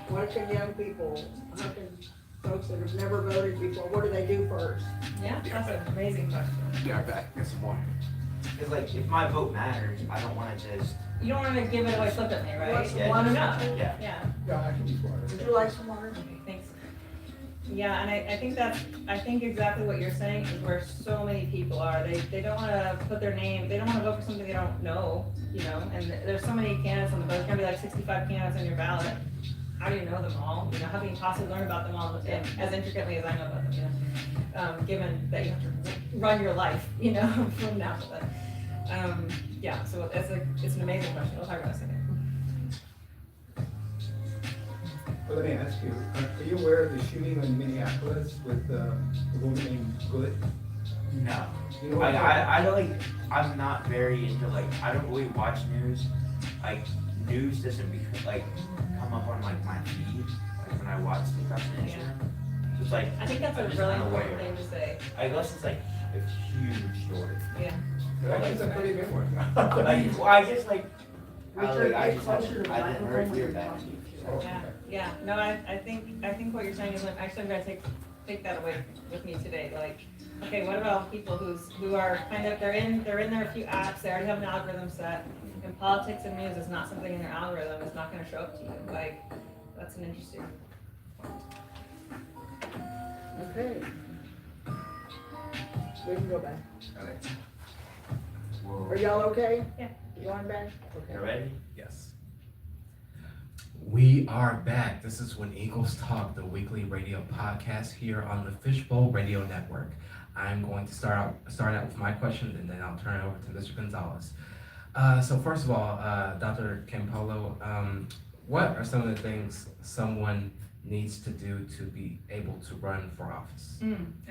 C: What can young people, how can folks that have never voted before, what do they do first?
A: Yeah, that's an amazing question.
G: Yeah, back, get some more.
J: Cause like, if my vote matters, I don't wanna just,
A: You don't wanna give it away flippantly, right?
C: Want some
A: You wanna know,
J: yeah.
A: yeah.
G: Yeah, I can use water.
C: Would you like some water?
A: Okay, thanks. Yeah, and I think exactly what you're saying is where so many people are. They don't wanna put their name, they don't wanna vote for something they don't know, you know, and there's so many candidates on the ballot, there's gonna be like 65 candidates on your ballot. How do you know them all? You know, how can you possibly learn about them all as intricately as I know about them, you know? Given that you have to run your life, you know, from now to then. Yeah, so it's an amazing question. We'll talk about it in a second.
G: Well, let me ask you, are you aware of the shooting in Minneapolis with the woman named Good?
J: No.
G: You know what I'm talking
J: I don't like, I'm not very into like, I don't really watch news. Like, news doesn't come up on like my feed, like when I watch TikTok and Instagram. So it's like,
A: I think that's a
J: I'm just
A: really
J: unaware.
A: important thing to say.
J: I guess it's like a huge story.
A: Yeah.
G: about? That's a pretty good one.
J: Like, well, I just like,
C: Richard,
J: I
C: get
J: just
C: closer to the
J: I didn't heard
C: microphone
J: hear
C: when
J: that.
C: you're talking.
G: Oh,
A: Yeah,
G: okay.
A: yeah, no, I think what you're saying is, like, actually, I'm gonna take that away with me today, like, okay, what about people who are kind of, they're in their few apps, they already have an algorithm set, and politics and news is not something in their algorithm, it's not gonna show up to you, like, that's an interesting point.
C: Okay. We can go back.
J: Whoa.
C: Are y'all okay?
A: Yeah.
C: You going back?
J: You ready?
B: Yes. We are back. This is When Eagles Talk, the weekly radio podcast here on the Fishbowl Radio Network. I'm going to start out with my question, and then I'll turn it over to Mr. Gonzalez. So first of all, Dr. Campollo, what are some of the things someone needs to do to be able to run for office?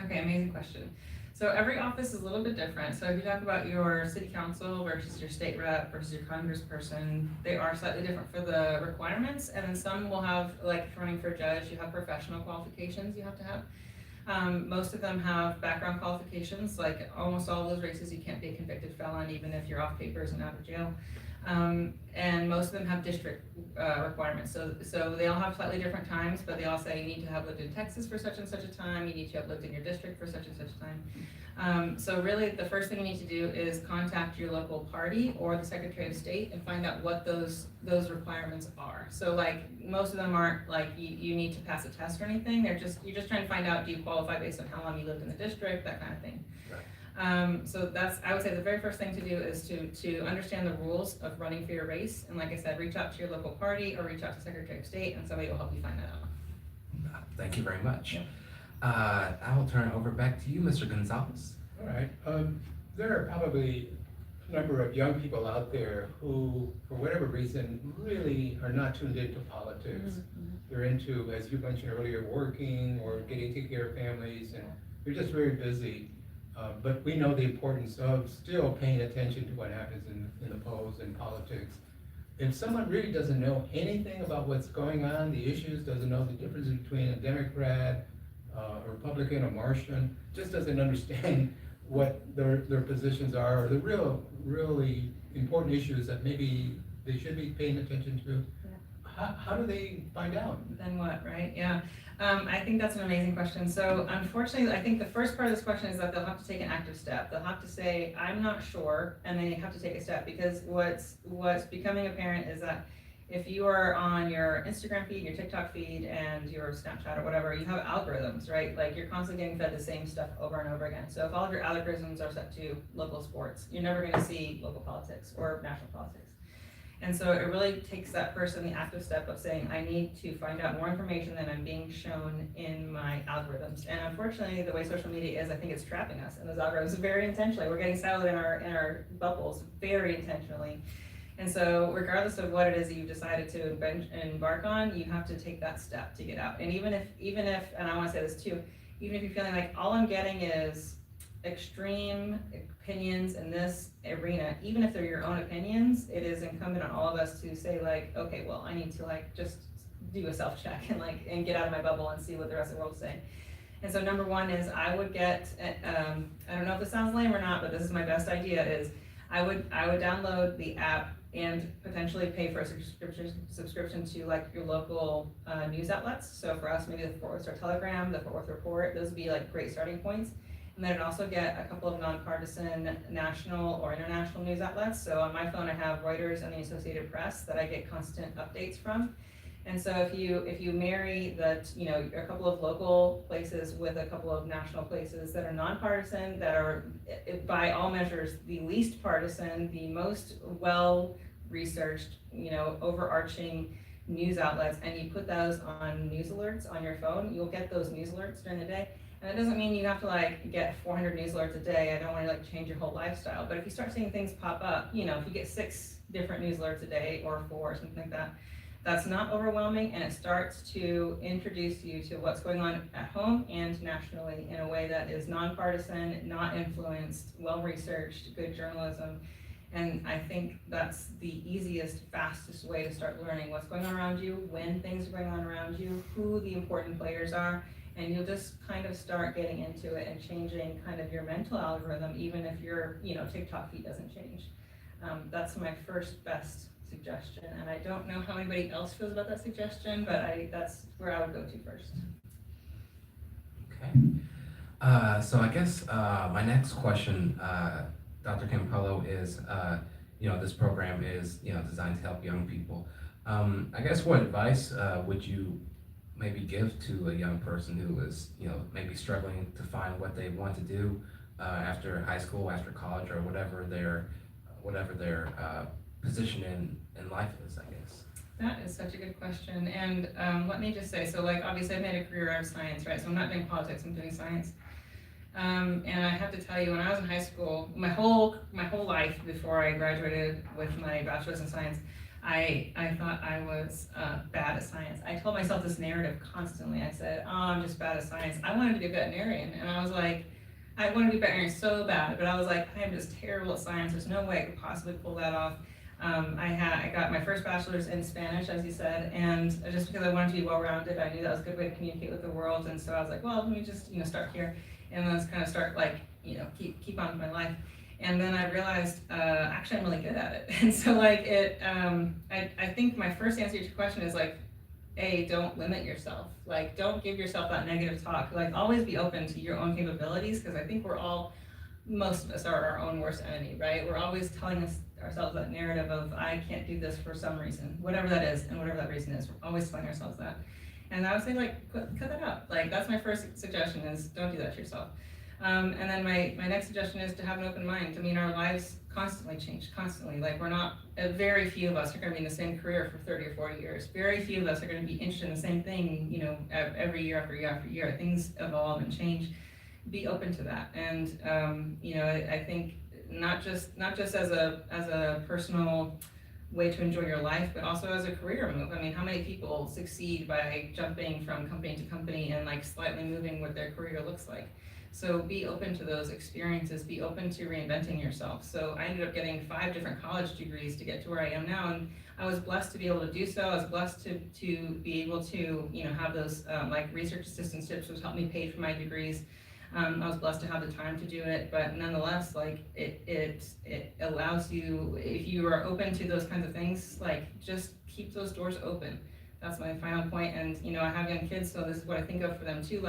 A: Okay, amazing question. So every office is a little bit different. So if you talk about your city council versus your state rep versus your congressperson, they are slightly different for the requirements. And then some will have, like if you're running for a judge, you have professional qualifications you have to have. Most of them have background qualifications, like almost all of those races, you can't be a convicted felon even if you're off papers and out of jail. And most of them have district requirements. So they all have slightly different times, but they all say you need to have lived in Texas for such and such a time, you need to have lived in your district for such and such a time. So really the first thing you need to do is contact your local party or the Secretary of State and find out what those requirements are. So like most of them aren't like you need to pass a test or anything, you're just trying to find out, do you qualify based on how long you lived in the district, that kind of thing. So that's, I would say the very first thing to do is to understand the rules of running for your race. And like I said, reach out to your local party or reach out to Secretary of State and somebody will help you find that out.
B: Thank you very much.
A: Yeah.
B: I will turn it over back to you, Mr. Gonzalez.
G: All right, there are probably a number of young people out there who, for whatever reason, really are not tuned into politics. They're into, as you mentioned earlier, working or getting to take care of families, and they're just very busy. But we know the importance of still paying attention to what happens in the polls and politics. If someone really doesn't know anything about what's going on, the issues, doesn't know the difference between a Democrat, a Republican, a Martian, just doesn't understand what their positions are, or the really important issues that maybe they should be paying attention to, how do they find out?
A: Then what, right? Yeah. I think that's an amazing question. So unfortunately, I think the first part of this question is that they'll have to take an active step. They'll have to say, I'm not sure, and they have to take a step, because what's becoming apparent is that if you are on your Instagram feed, your TikTok feed, and your Snapchat or whatever, you have algorithms, right? Like you're constantly getting fed the same stuff over and over again. So if all of your algorithms are set to local sports, you're never gonna see local politics or national politics. And so it really takes that person the active step of saying, I need to find out more information than I'm being shown in my algorithms. And unfortunately, the way social media is, I think it's trapping us in those algorithms very intentionally. We're getting settled in our bubbles very intentionally. And so regardless of what it is that you've decided to embark on, you have to take that step to get out. And even if, and I wanna say this too, even if you're feeling like all I'm getting is extreme opinions in this arena, even if they're your own opinions, it is incumbent on all of us to say like, okay, well, I need to like just do a self-check and get out of my bubble and see what the rest of the world's saying. And so number one is I would get, I don't know if this sounds lame or not, but this is my best idea, is I would download the app and potentially pay for a subscription to like your local news outlets. So for us, maybe the Fort Worth Star Telegram, the Fort Worth Report, those would be like great starting points. And then I'd also get a couple of nonpartisan national or international news outlets. So on my phone, I have Reuters and the Associated Press that I get constant updates from. And so if you marry that, a couple of local places with a couple of national places that are nonpartisan, that are by all measures the least partisan, the most well-researched, overarching news outlets, and you put those on news alerts on your phone, you'll get those news alerts during the day. And that doesn't mean you have to get 400 news alerts a day. I don't want to change your whole lifestyle. But if you start seeing things pop up, if you get 6 different news alerts a day or 4 or something like that, that's not overwhelming, and it starts to introduce you to what's going on at home and nationally in a way that is nonpartisan, not influenced, well-researched, good journalism. And I think that's the easiest, fastest way to start learning what's going on around you, when things are going on around you, who the important players are, and you'll just kind of start getting into it and changing kind of your mental algorithm, even if your TikTok feed doesn't change. That's my first best suggestion, and I don't know how anybody else feels about that suggestion, but that's where I would go to first.
B: Okay. So I guess my next question, Dr. Campollo, is this program is designed to help young people. I guess what advice would you maybe give to a young person who is maybe struggling to find what they want to do after high school, after college, or whatever their position in life is, I guess?
A: That is such a good question, and let me just say, so obviously I made a career out of science, right? So I'm not doing politics, I'm doing science. And I have to tell you, when I was in high school, my whole life before I graduated with my bachelor's in science, I thought I was bad at science. I told myself this narrative constantly. I said, oh, I'm just bad at science. I wanted to be a veterinarian, and I was like, I wanted to be a veterinarian so bad, but I was like, I am just terrible at science. There's no way I could possibly pull that off. I got my first bachelor's in Spanish, as you said, and just because I wanted to be well-rounded, I knew that was a good way to communicate with the world, and so I was like, well, let me just start here, and then kind of start keep on with my life. And then I realized, actually I'm really good at it. And so I think my first answer to your question is A, don't limit yourself. Don't give yourself that negative talk. Always be open to your own capabilities, because I think most of us are our own worst enemy, right? We're always telling ourselves that narrative of, I can't do this for some reason, whatever that is, and whatever that reason is. We're always telling ourselves that. And I would say cut that out. That's my first suggestion, is don't do that to yourself. And then my next suggestion is to have an open mind. I mean, our lives constantly change, constantly. We're not, very few of us are gonna be in the same career for 30 or 40 years. Very few of us are gonna be interested in the same thing, every year after year after year. Things evolve and change. Be open to that. And, I think not just as a personal way to enjoy your life, but also as a career move. I mean, how many people succeed by jumping from company to company and slightly moving what their career looks like? So be open to those experiences, be open to reinventing yourself. So I ended up getting 5 different college degrees to get to where I am now, and I was blessed to be able to do so. I was blessed to be able to, have those research assistantships, which helped me pay for my degrees. I was blessed to have the time to do it, but nonetheless, it allows you, if you are open to those kinds of things, just keep those doors open. That's my final point. And I have young kids, so this is what I think of for them too.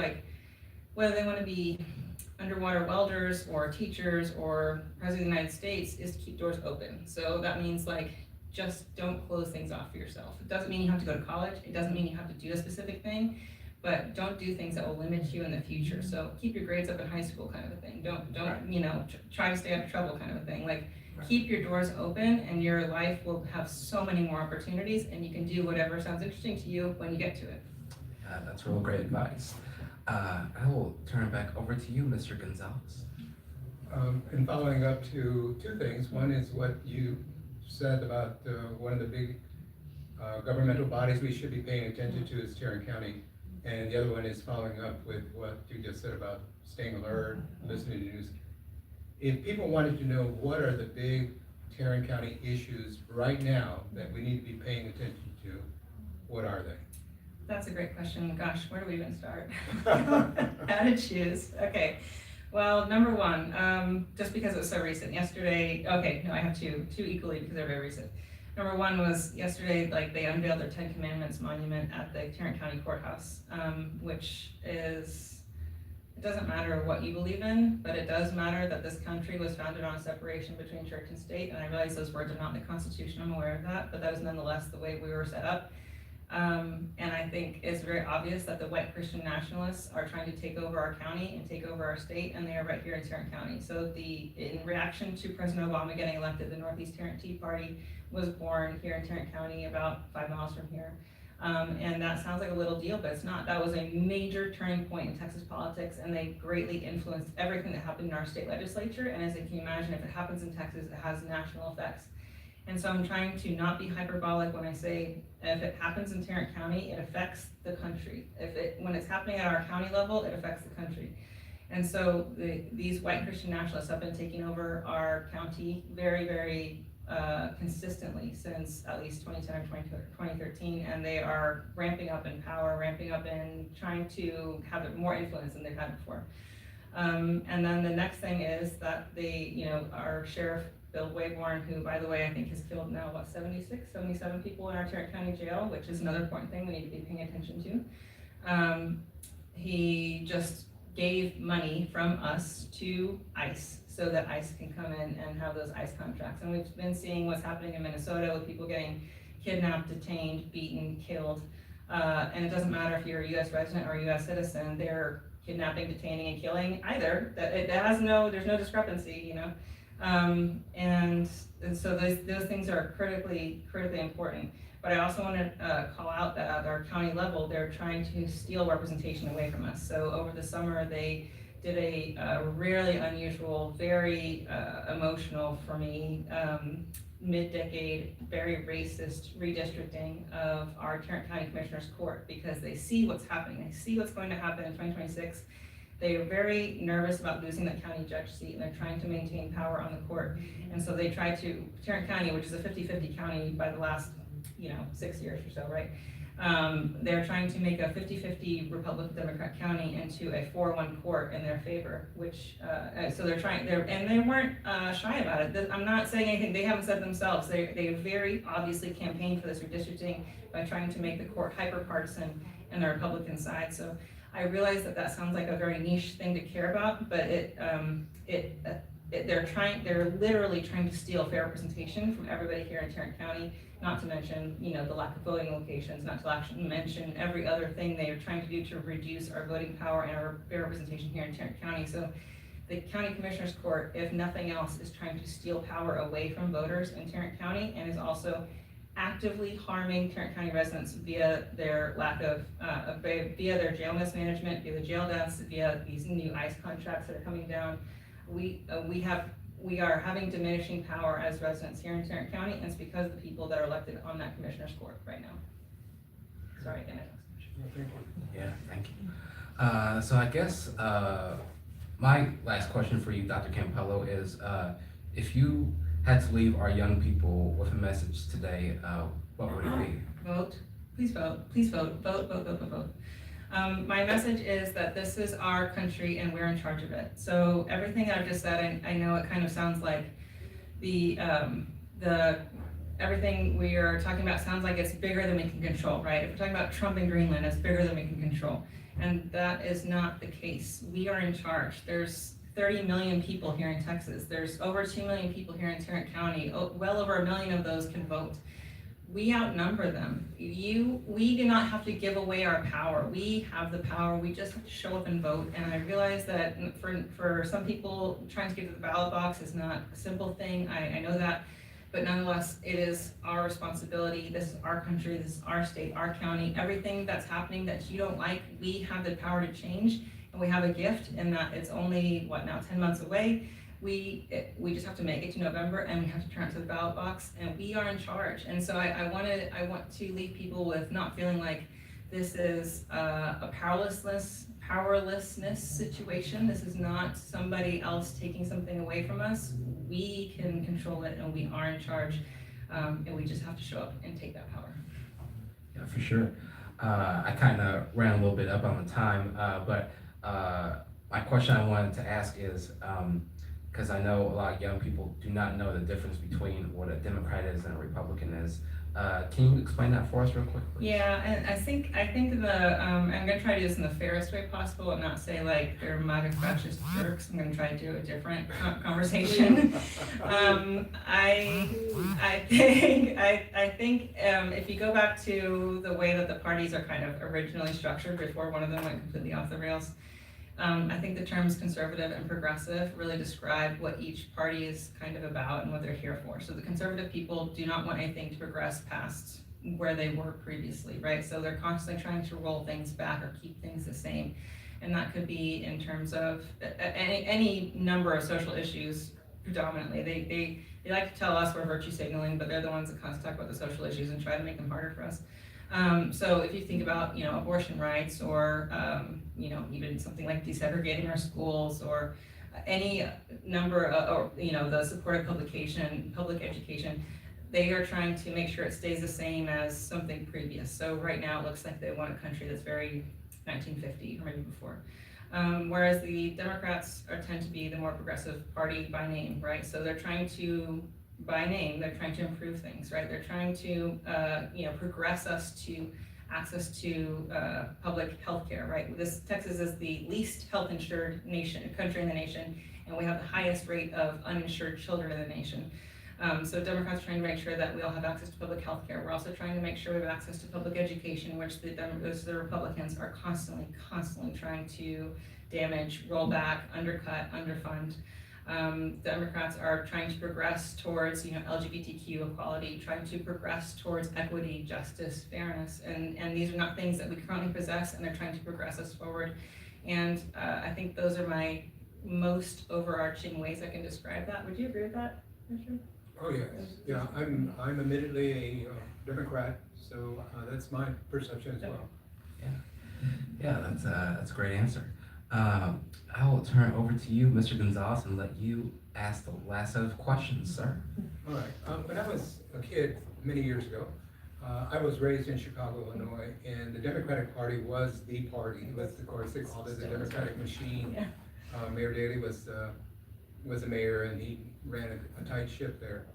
A: Whether they want to be underwater welders or teachers or president of the United States, is to keep doors open. So that means just don't close things off for yourself. It doesn't mean you have to go to college. It doesn't mean you have to do a specific thing. But don't do things that will limit you in the future. So keep your grades up in high school, kind of a thing. Don't try to stay out of trouble, kind of a thing. Keep your doors open, and your life will have so many more opportunities, and you can do whatever sounds interesting to you when you get to it.
B: That's real great advice. I will turn it back over to you, Mr. Gonzalez.
G: And following up to 2 things. One is what you said about one of the big governmental bodies we should be paying attention to is Tarrant County. And the other one is following up with what you just said about staying alert, listening to news. If people wanted to know what are the big Tarrant County issues right now that we need to be paying attention to, what are they?
A: That's a great question. Gosh, where do we even start? How to choose? Okay. Well, number one, just because it was so recent. Yesterday, okay, no, I have two equally because they're very recent. Number one was yesterday, like they unveiled their 10 Commandments monument at the Tarrant County Courthouse, which is, it doesn't matter what you believe in, but it does matter that this country was founded on a separation between church and state, and I realize those words are not in the Constitution, I'm aware of that, but that is nonetheless the way we were set up. And I think it's very obvious that the white Christian nationalists are trying to take over our county and take over our state, and they are right here in Tarrant County. So in reaction to President Obama getting elected, the Northeast Tarrant Tea Party was born here in Tarrant County, about 5 miles from here. And that sounds like a little deal, but it's not. That was a major turning point in Texas politics, and they greatly influenced everything that happened in our state legislature. And as you can imagine, if it happens in Texas, it has national effects. And so I'm trying to not be hyperbolic when I say if it happens in Tarrant County, it affects the country. When it's happening at our county level, it affects the country. And so these white Christian nationalists have been taking over our county very, very consistently since at least 2010 or 2013, and they are ramping up in power, ramping up in trying to have more influence than they've had before. And then the next thing is that our sheriff, Bill Wayborn, who, by the way, I think has killed now, 77 people in our Tarrant County Jail, which is another important thing we need to be paying attention to. He just gave money from us to ICE so that ICE can come in and have those ICE contracts. And we've been seeing what's happening in Minnesota with people getting kidnapped, detained, beaten, killed. And it doesn't matter if you're a US resident or a US citizen, they're kidnapping, detaining, and killing either. There's no discrepancy, and so those things are critically important. But I also want to call out that at our county level, they're trying to steal representation away from us. So over the summer, they did a really unusual, very emotional for me, mid-decade, very racist redistricting of our Tarrant County Commissioner's Court, because they see what's happening. They see what's going to happen in 2026. They are very nervous about losing that county judge seat, and they're trying to maintain power on the court. And so they try to, Tarrant County, which is a 50-50 county by the last 6 years or so, right? They're trying to make a 50-50 Republican-Democrat county into a 4-1 court in their favor, which, so they're trying, and they weren't shy about it. I'm not saying anything they haven't said themselves. They very obviously campaigned for this redistricting by trying to make the court hyper-partisan in the Republican side. So I realize that sounds like a very niche thing to care about, but they're literally trying to steal fair representation from everybody here in Tarrant County, not to mention, the lack of voting locations, not to actually mention every other thing they are trying to do to reduce our voting power and our fair representation here in Tarrant County. So the County Commissioner's Court, if nothing else, is trying to steal power away from voters in Tarrant County, and is also actively harming Tarrant County residents via their lack of, via their jail mismanagement, via the jail deaths, via these new ICE contracts that are coming down. We are having diminishing power as residents here in Tarrant County, and it's because of the people that are elected on that Commissioner's Court right now. Sorry, again.
B: Yeah, thank you. So I guess my last question for you, Dr. Campollo, is if you had to leave our young people with a message today, what would it be?
A: Vote. Please vote. Please vote. Vote, vote, vote, vote, vote. My message is that this is our country and we're in charge of it. So everything I've just said, I know it kind of sounds like everything we are talking about sounds like it's bigger than we can control, right? If we're talking about Trump and Greenland, it's bigger than we can control. And that is not the case. We are in charge. There's 30 million people here in Texas. There's over 2 million people here in Tarrant County. Well over 1 million of those can vote. We outnumber them. We do not have to give away our power. We have the power. We just have to show up and vote. And I realize that for some people, trying to get to the ballot box is not a simple thing. I know that. But nonetheless, it is our responsibility. This is our country. This is our state, our county. Everything that's happening that you don't like, we have the power to change. And we have a gift in that it's only, 10 months away. We just have to make it to November, and we have to turn it to the ballot box, and we are in charge. And so I want to leave people with not feeling like this is a powerlessness situation. This is not somebody else taking something away from us. We can control it, and we are in charge, and we just have to show up and take that power.
B: Yeah, for sure. I kind of ran a little bit up on the time, but my question I wanted to ask is, because I know a lot of young people do not know the difference between what a Democrat is and a Republican is. Can you explain that for us real quick, please?
A: Yeah, and I think I'm gonna try to do this in the fairest way possible and not say like they're MAGA fascist jerks. I'm gonna try to do a different conversation. I think if you go back to the way that the parties are kind of originally structured before one of them went completely off the rails, I think the terms conservative and progressive really describe what each party is kind of about and what they're here for. So the conservative people do not want anything to progress past where they were previously, right? So they're constantly trying to roll things back or keep things the same. And that could be in terms of any number of social issues predominantly. They like to tell us we're virtue signaling, but they're the ones that constantly talk about the social issues and try to make them harder for us. So if you think about, abortion rights or, even something like desegregating our schools or any number of, the support of public education, they are trying to make sure it stays the same as something previous. So right now it looks like they want a country that's very 1950 or maybe before. Whereas the Democrats tend to be the more progressive party by name, right? So they're trying to they're trying to improve things, right? They're trying to, progress us to access to public health care, right? Texas is the least health insured country in the nation, and we have the highest rate of uninsured children in the nation. So Democrats are trying to make sure that we all have access to public health care. We're also trying to make sure we have access to public education, which the Republicans are constantly trying to damage, roll back, undercut, underfund. Democrats are trying to progress towards, LGBTQ equality, trying to progress towards equity, justice, fairness, and these are not things that we currently possess, and they're trying to progress us forward. And I think those are my most overarching ways I can describe that. Would you agree with that, Richard?
G: Oh, yes. Yeah, I'm admittedly a Democrat, so that's my perception as well.
B: Yeah, that's a great answer. I will turn it over to you, Mr. Gonzalez, and let you ask the last set of questions, sir.
G: All right. When I was a kid many years ago, I was raised in Chicago, Illinois, and the Democratic Party was the party. It was, of course, they called it the Democratic Machine. Mayor Daley was the mayor, and he ran a tight ship there.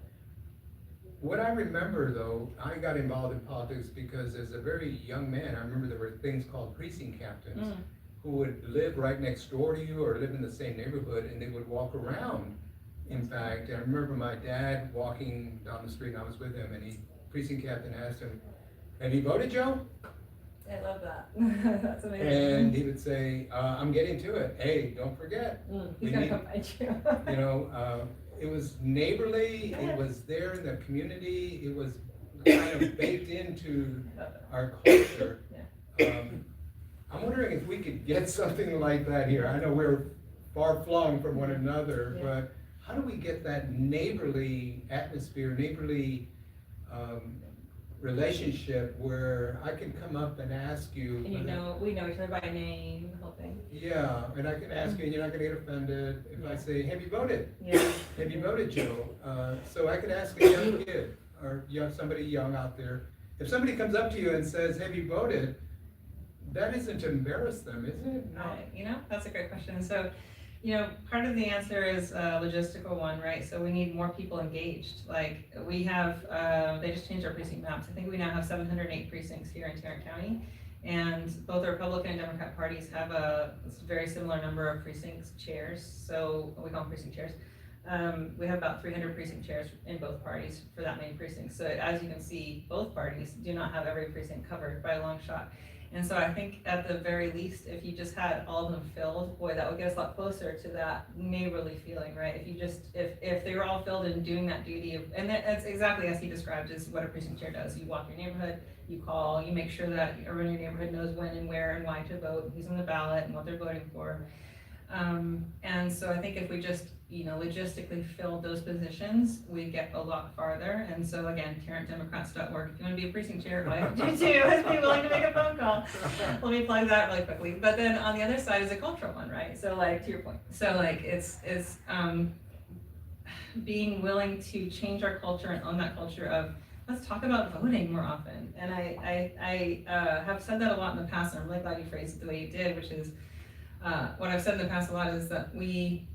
G: What I remember, though, I got involved in politics because as a very young man, I remember there were things called precinct captains who would live right next door to you or live in the same neighborhood, and they would walk around. In fact, I remember my dad walking down the street, and I was with him, and precinct captain asked him, "Have you voted, Joe?"
A: I love that. That's amazing.
G: And he would say, "I'm getting to it. Hey, don't forget."
A: He's gonna come find you.
G: It was neighborly, it was there in the community, it was kind of baked into our culture. I'm wondering if we could get something like that here. I know we're far flung from one another, but how do we get that neighborly atmosphere, neighborly relationship where I can come up and ask you.
A: And we know each other by name, the whole thing.
G: Yeah, and I can ask you and you're not gonna get offended if I say, have you voted?
A: Yeah.
G: Have you voted, Joe? So I could ask a young kid, or somebody young out there, if somebody comes up to you and says, have you voted? That isn't to embarrass them, is it? No.
A: That's a great question. So, part of the answer is a logistical one, right? So we need more people engaged. Like we have, they just changed our precinct maps. I think we now have 708 precincts here in Tarrant County. And both the Republican and Democrat parties have a very similar number of precinct chairs. So we call them precinct chairs. We have about 300 precinct chairs in both parties for that many precincts. So as you can see, both parties do not have every precinct covered by a long shot. And so I think at the very least, if you just had all of them filled, boy, that would get us a lot closer to that neighborly feeling, right? If they were all filled and doing that duty of, and that's exactly as he described is what a precinct chair does. You walk your neighborhood, you call, you make sure that everyone in your neighborhood knows when and where and why to vote, who's on the ballot and what they're voting for. And so I think if we just, logistically filled those positions, we get a lot farther. And so again, TarrantDemocrats.org. If you want to be a precinct chair, all you have to do too is be willing to make a phone call. Let me plug that really quickly. But then on the other side is a cultural one, right? So to your point. So it's being willing to change our culture and own that culture of let's talk about voting more often. And I have said that a lot in the past, and I'm really glad you phrased it the way you did, which is, what I've said in the past a lot is that we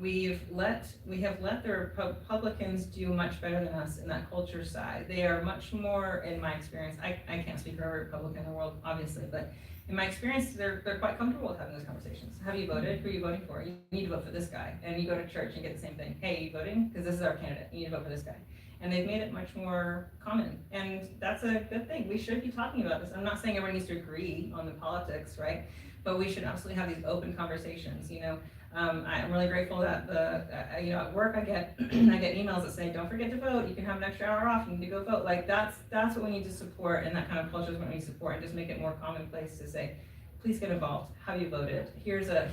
A: have let the Republicans do much better than us in that culture side. They are much more, in my experience, I can't speak for every Republican in the world, obviously, but in my experience, they're quite comfortable with having those conversations. Have you voted? Who are you voting for? You need to vote for this guy. And you go to church and get the same thing. Hey, are you voting? Because this is our candidate. You need to vote for this guy. And they've made it much more common. And that's a good thing. We should be talking about this. I'm not saying everyone needs to agree on the politics, right? But we should absolutely have these open conversations, you know. I'm really grateful that at work I get emails that say, don't forget to vote, you can have an extra hour off, you need to go vote. Like that's what we need to support, and that kind of culture is what we need to support, and just make it more commonplace to say, please get involved. Have you voted? Here's a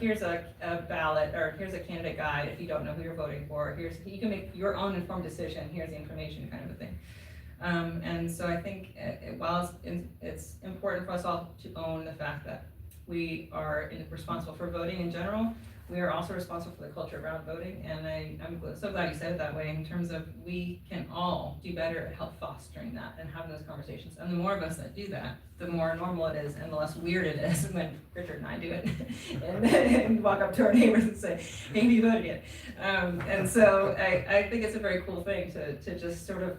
A: ballot, or here's a candidate guide if you don't know who you're voting for. You can make your own informed decision. Here's the information, kind of a thing. And so I think while it's important for us all to own the fact that we are responsible for voting in general, we are also responsible for the culture around voting, and I'm so glad you said it that way, in terms of we can all do better at help fostering that and having those conversations. And the more of us that do that, the more normal it is and the less weird it is when Richard and I do it and walk up to our neighbors and say, hey, have you voted yet? And so I think it's a very cool thing to just sort of,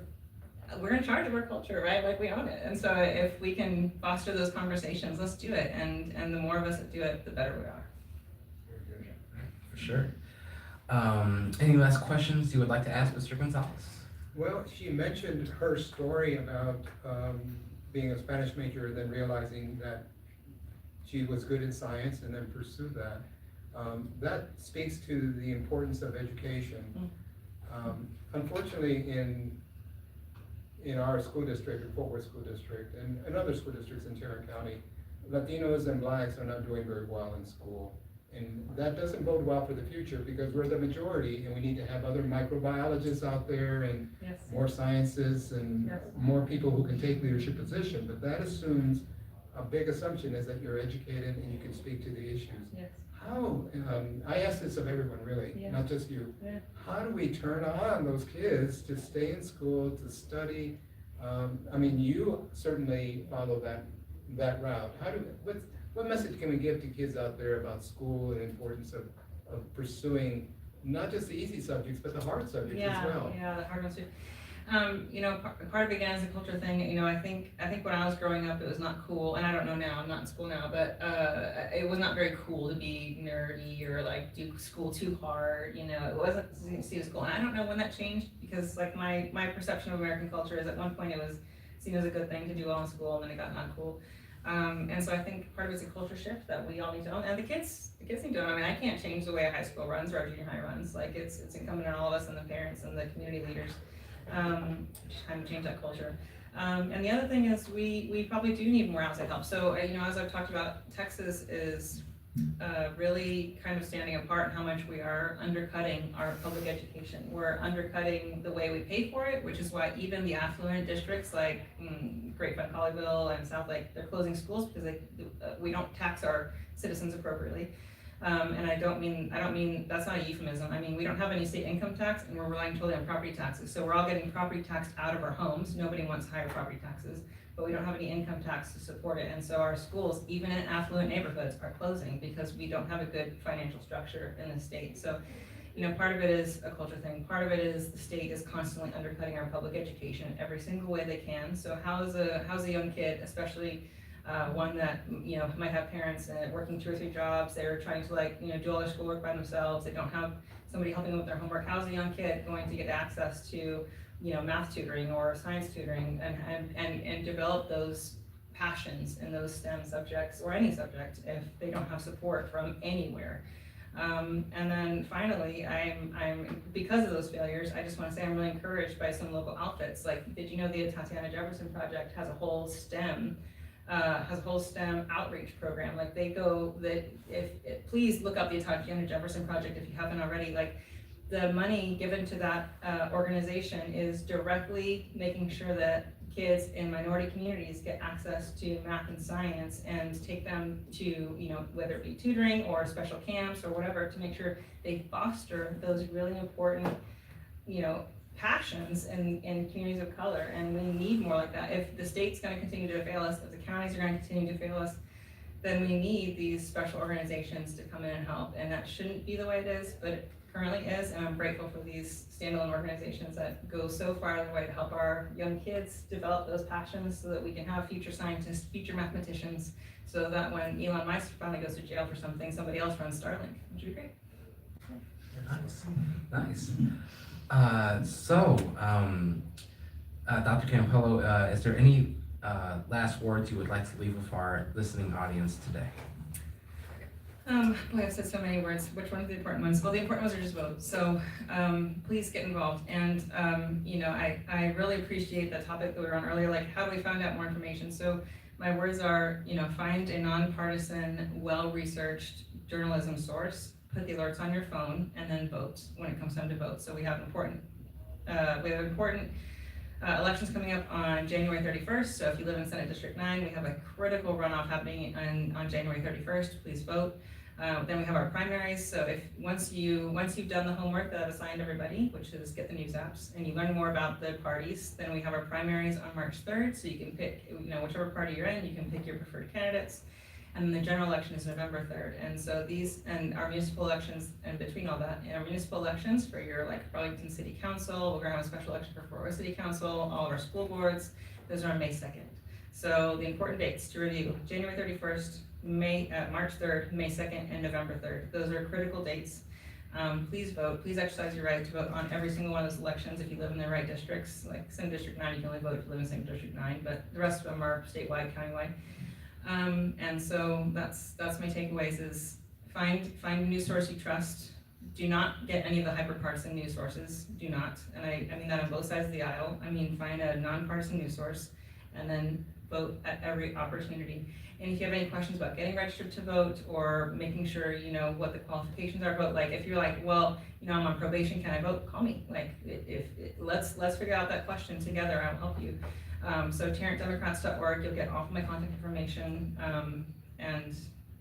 A: we're in charge of our culture, right? Like we own it. And so if we can foster those conversations, let's do it. And the more of us that do it, the better we are.
B: For sure. Any last questions you would like to ask Mr. Gonzalez?
G: Well, she mentioned her story about being a Spanish major and then realizing that she was good in science and then pursued that. That speaks to the importance of education. Unfortunately, in our school district, the Fort Worth School District, and other school districts in Tarrant County, Latinos and blacks are not doing very well in school. And that doesn't bode well for the future, because we're the majority and we need to have other microbiologists out there and more sciences and more people who can take leadership position. But that assumes, a big assumption is that you're educated and you can speak to the issues. How, I ask this of everyone really, not just you, how do we turn on those kids to stay in school, to study? I mean, you certainly follow that route. What message can we give to kids out there about school and the importance of pursuing not just the easy subjects, but the hard subjects as well?
A: Yeah, the hard ones too. Part of it again is a culture thing. I think when I was growing up, it was not cool, and I don't know now, I'm not in school now, but it was not very cool to be nerdy or like do school too hard. It wasn't seen as school, and I don't know when that changed, because like my perception of American culture is at one point it was seen as a good thing to do well in school, and then it got not cool. And so I think part of it's a culture shift that we all need to own, and the kids need to own. I mean, I can't change the way a high school runs or a junior high runs. Like it's incumbent on all of us and the parents and the community leaders to kind of change that culture. And the other thing is we probably do need more outside help. So as I've talked about, Texas is really kind of standing apart in how much we are undercutting our public education. We're undercutting the way we pay for it, which is why even the affluent districts like Grapevine, Colleyville, and South Lake, they're closing schools because we don't tax our citizens appropriately. And I don't mean, that's not a euphemism. I mean, we don't have any state income tax, and we're relying totally on property taxes. So we're all getting property taxed out of our homes. Nobody wants higher property taxes, but we don't have any income tax to support it. And so our schools, even in affluent neighborhoods, are closing because we don't have a good financial structure in the state. So, part of it is a culture thing. Part of it is the state is constantly undercutting our public education in every single way they can. So how's a young kid, especially one that might have parents working 2 or 3 jobs, they're trying to do all their schoolwork by themselves, they don't have somebody helping them with their homework. How's a young kid going to get access to math tutoring or science tutoring and develop those passions in those STEM subjects or any subject if they don't have support from anywhere? And then finally, I'm because of those failures, I just want to say I'm really encouraged by some local outfits. Like, did you know the Tatiana Jefferson Project has a whole STEM outreach program? Like please look up the Tatiana Jefferson Project if you haven't already. Like, the money given to that organization is directly making sure that kids in minority communities get access to math and science, and take them to, whether it be tutoring or special camps or whatever, to make sure they foster those really important, passions in communities of color, and we need more like that. If the state's gonna continue to fail us, if the counties are gonna continue to fail us, then we need these special organizations to come in and help, and that shouldn't be the way it is, but it currently is, and I'm grateful for these standalone organizations that go so far out of their way to help our young kids develop those passions so that we can have future scientists, future mathematicians, so that when Elon Musk finally goes to jail for something, somebody else runs Starlink, which would be great.
B: Nice. Dr. Campollo, is there any last words you would like to leave with our listening audience today?
A: Boy, I've said so many words. Which ones are the important ones? Well, the important ones are just vote. So please get involved. And I really appreciate the topic that we were on earlier, like how do we find out more information? So my words are, find a nonpartisan, well-researched journalism source, put the alerts on your phone, and then vote when it comes time to vote. So we have important elections coming up on January 31st. So if you live in Senate District 9, we have a critical runoff happening on January 31st. Please vote. Then we have our primaries. So if once you've done the homework that I've assigned everybody, which is get the news apps, and you learn more about the parties, then we have our primaries on March 3rd. So you can pick, whichever party you're in, you can pick your preferred candidates. And then the general election is November 3rd. And so and our municipal elections, and between all that, our municipal elections for your Burlington City Council, we're gonna have a special election for Fort Worth City Council, all of our school boards, those are on May 2nd. So the important dates to review, January 31st, March 3rd, May 2nd, and November 3rd. Those are critical dates. Please vote, please exercise your right to vote on every single one of those elections if you live in the right districts. Like Senate District 9, you can only vote if you live in Senate District 9, but the rest of them are statewide, countywide. And so that's my takeaways is find a news source you trust. Do not get any of the hyper-partisan news sources. Do not. And I mean that on both sides of the aisle. I mean, find a nonpartisan news source and then vote at every opportunity. And if you have any questions about getting registered to vote or making sure you know what the qualifications are, vote. Like if you're like, well, I'm on probation, can I vote? Call me. Like let's figure out that question together. I'll help you. So TarrantDemocrats.org, you'll get all of my contact information, and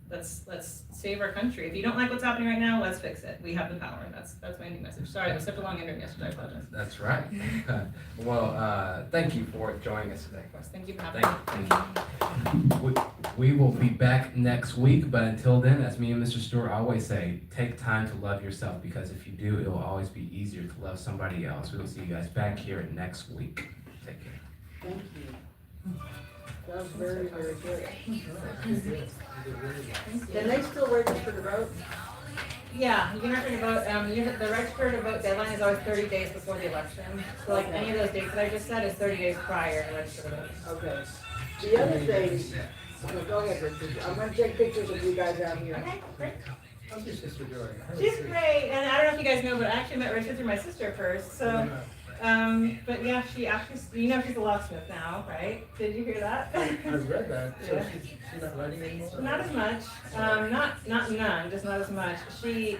A: let's save our country. If you don't like what's happening right now, let's fix it. We have the power. That's my new message. Sorry, it was such a long interview yesterday. I apologize.
B: That's right. Well, thank you for joining us today.
A: Of course, thank you for having me.
B: Thank you. We will be back next week, but until then, as me and Mr. Stewart always say, take time to love yourself, because if you do, it will always be easier to love somebody else. We will see you guys back here next week. Take care.
C: Thank you. That was very, very good. Can they still register to vote?
A: Yeah, you can register to vote. The register to vote deadline is always 30 days before the election. So like any of those dates that I just said is 30 days prior to register to vote.
C: Okay. The other thing, go ahead, Richard. I'm gonna take pictures of you guys out here.
A: Okay, great.
G: How's your sister doing?
A: She's great, and I don't know if you guys know, but I actually met Richard through my sister first. So, but yeah, she actually, she's a locksmith now, right? Did you hear that?
G: I read that. So
A: Yeah.
G: she's not writing anymore?
A: Not as much. Not none, just not as much. She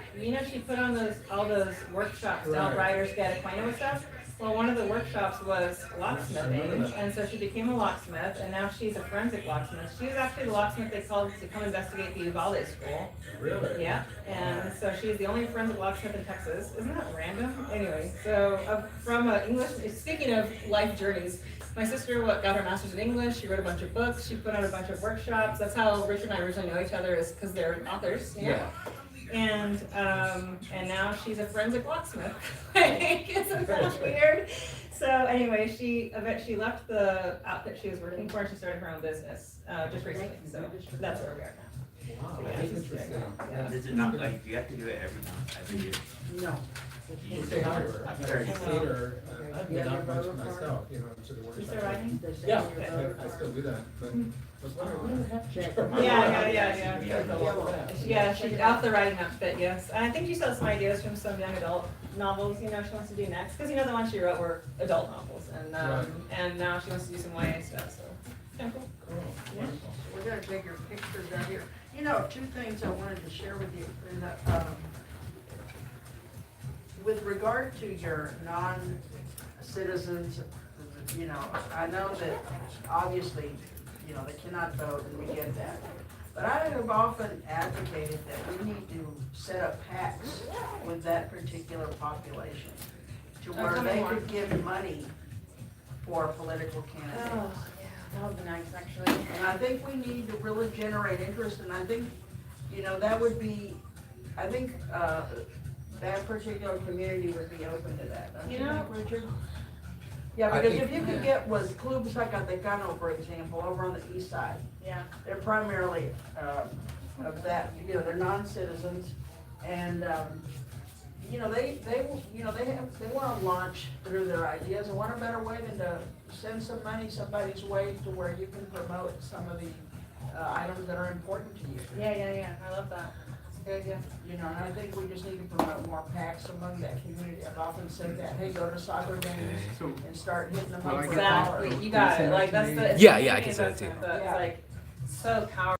A: put on all those workshops to help
G: Right.
A: writers get acquainted with stuff. Well, one of the workshops was locksmithing, and so she became a locksmith, and now she's a forensic locksmith. She was actually the locksmith they called to come investigate the Uvalde school.
G: Really?
A: Yeah, and so she's the only forensic locksmith in Texas. Isn't that random? Anyway, so from English, speaking of life journeys, my sister got her master's in English. She wrote a bunch of books. She put on a bunch of workshops. That's how Richard and I originally know each other, is because they're authors.
B: Yeah.
A: And now she's a forensic locksmith. Isn't that weird? So anyway, she left the outfit she was working for and she started her own business just recently. So that's where we are now.
G: Wow, that's interesting.
A: Yeah.
J: Is it not like, do you have to do it every year?
C: No.
J: You
G: Say hi to her. I've never seen her. I've been out much myself, to the
A: You
G: workshop.
A: still writing?
G: Yeah, I still do that, but I was wondering, what does that check?
A: Yeah, she's off the writing outfit, yes. And I think she still has some ideas from some young adult novels, she wants to do next. Because the ones she wrote were adult novels, and now she wants to do some YA stuff, so. Yeah, cool.
G: Cool, wonderful.
C: We're gonna take your pictures out here. Two things I wanted to share with you. With regard to your non-citizens, I know that obviously, they cannot vote, and we get that. But I have often advocated that we need to set up pacts with that particular population to
A: Oh,
C: where
A: tell me
C: they
A: more.
C: could give money for political candidates.
A: Oh, yeah, that would be nice, actually.
C: And I think we need to really generate interest, and I think, that would be, I think, that particular community would be open to that, don't you
A: You know-
C: think, Richard? Yeah,
D: I
C: because
D: think-
C: if you could get with Clubes like Atecano, for example, over on the east side,
A: Yeah.
C: they're primarily, of that, they're non-citizens, and, they wanna launch through their ideas, and what a better way than to send some money somebody's way to where you can promote some of the, items that are important to you.
A: Yeah, I love that. It's a good idea.
C: And I think we just need to promote more PACs among that community. I've often said that, hey, go to soccer games
G: So,
C: and start hitting them
G: Well,
C: up
G: I
C: with
G: get
C: a
G: that.
C: dollar.
A: Exactly, you got it, like, that's the. it's
B: Yeah,
A: the
B: yeah, I
A: community
B: can see that too.
A: investment That's
C: Yeah.
A: like so powerful.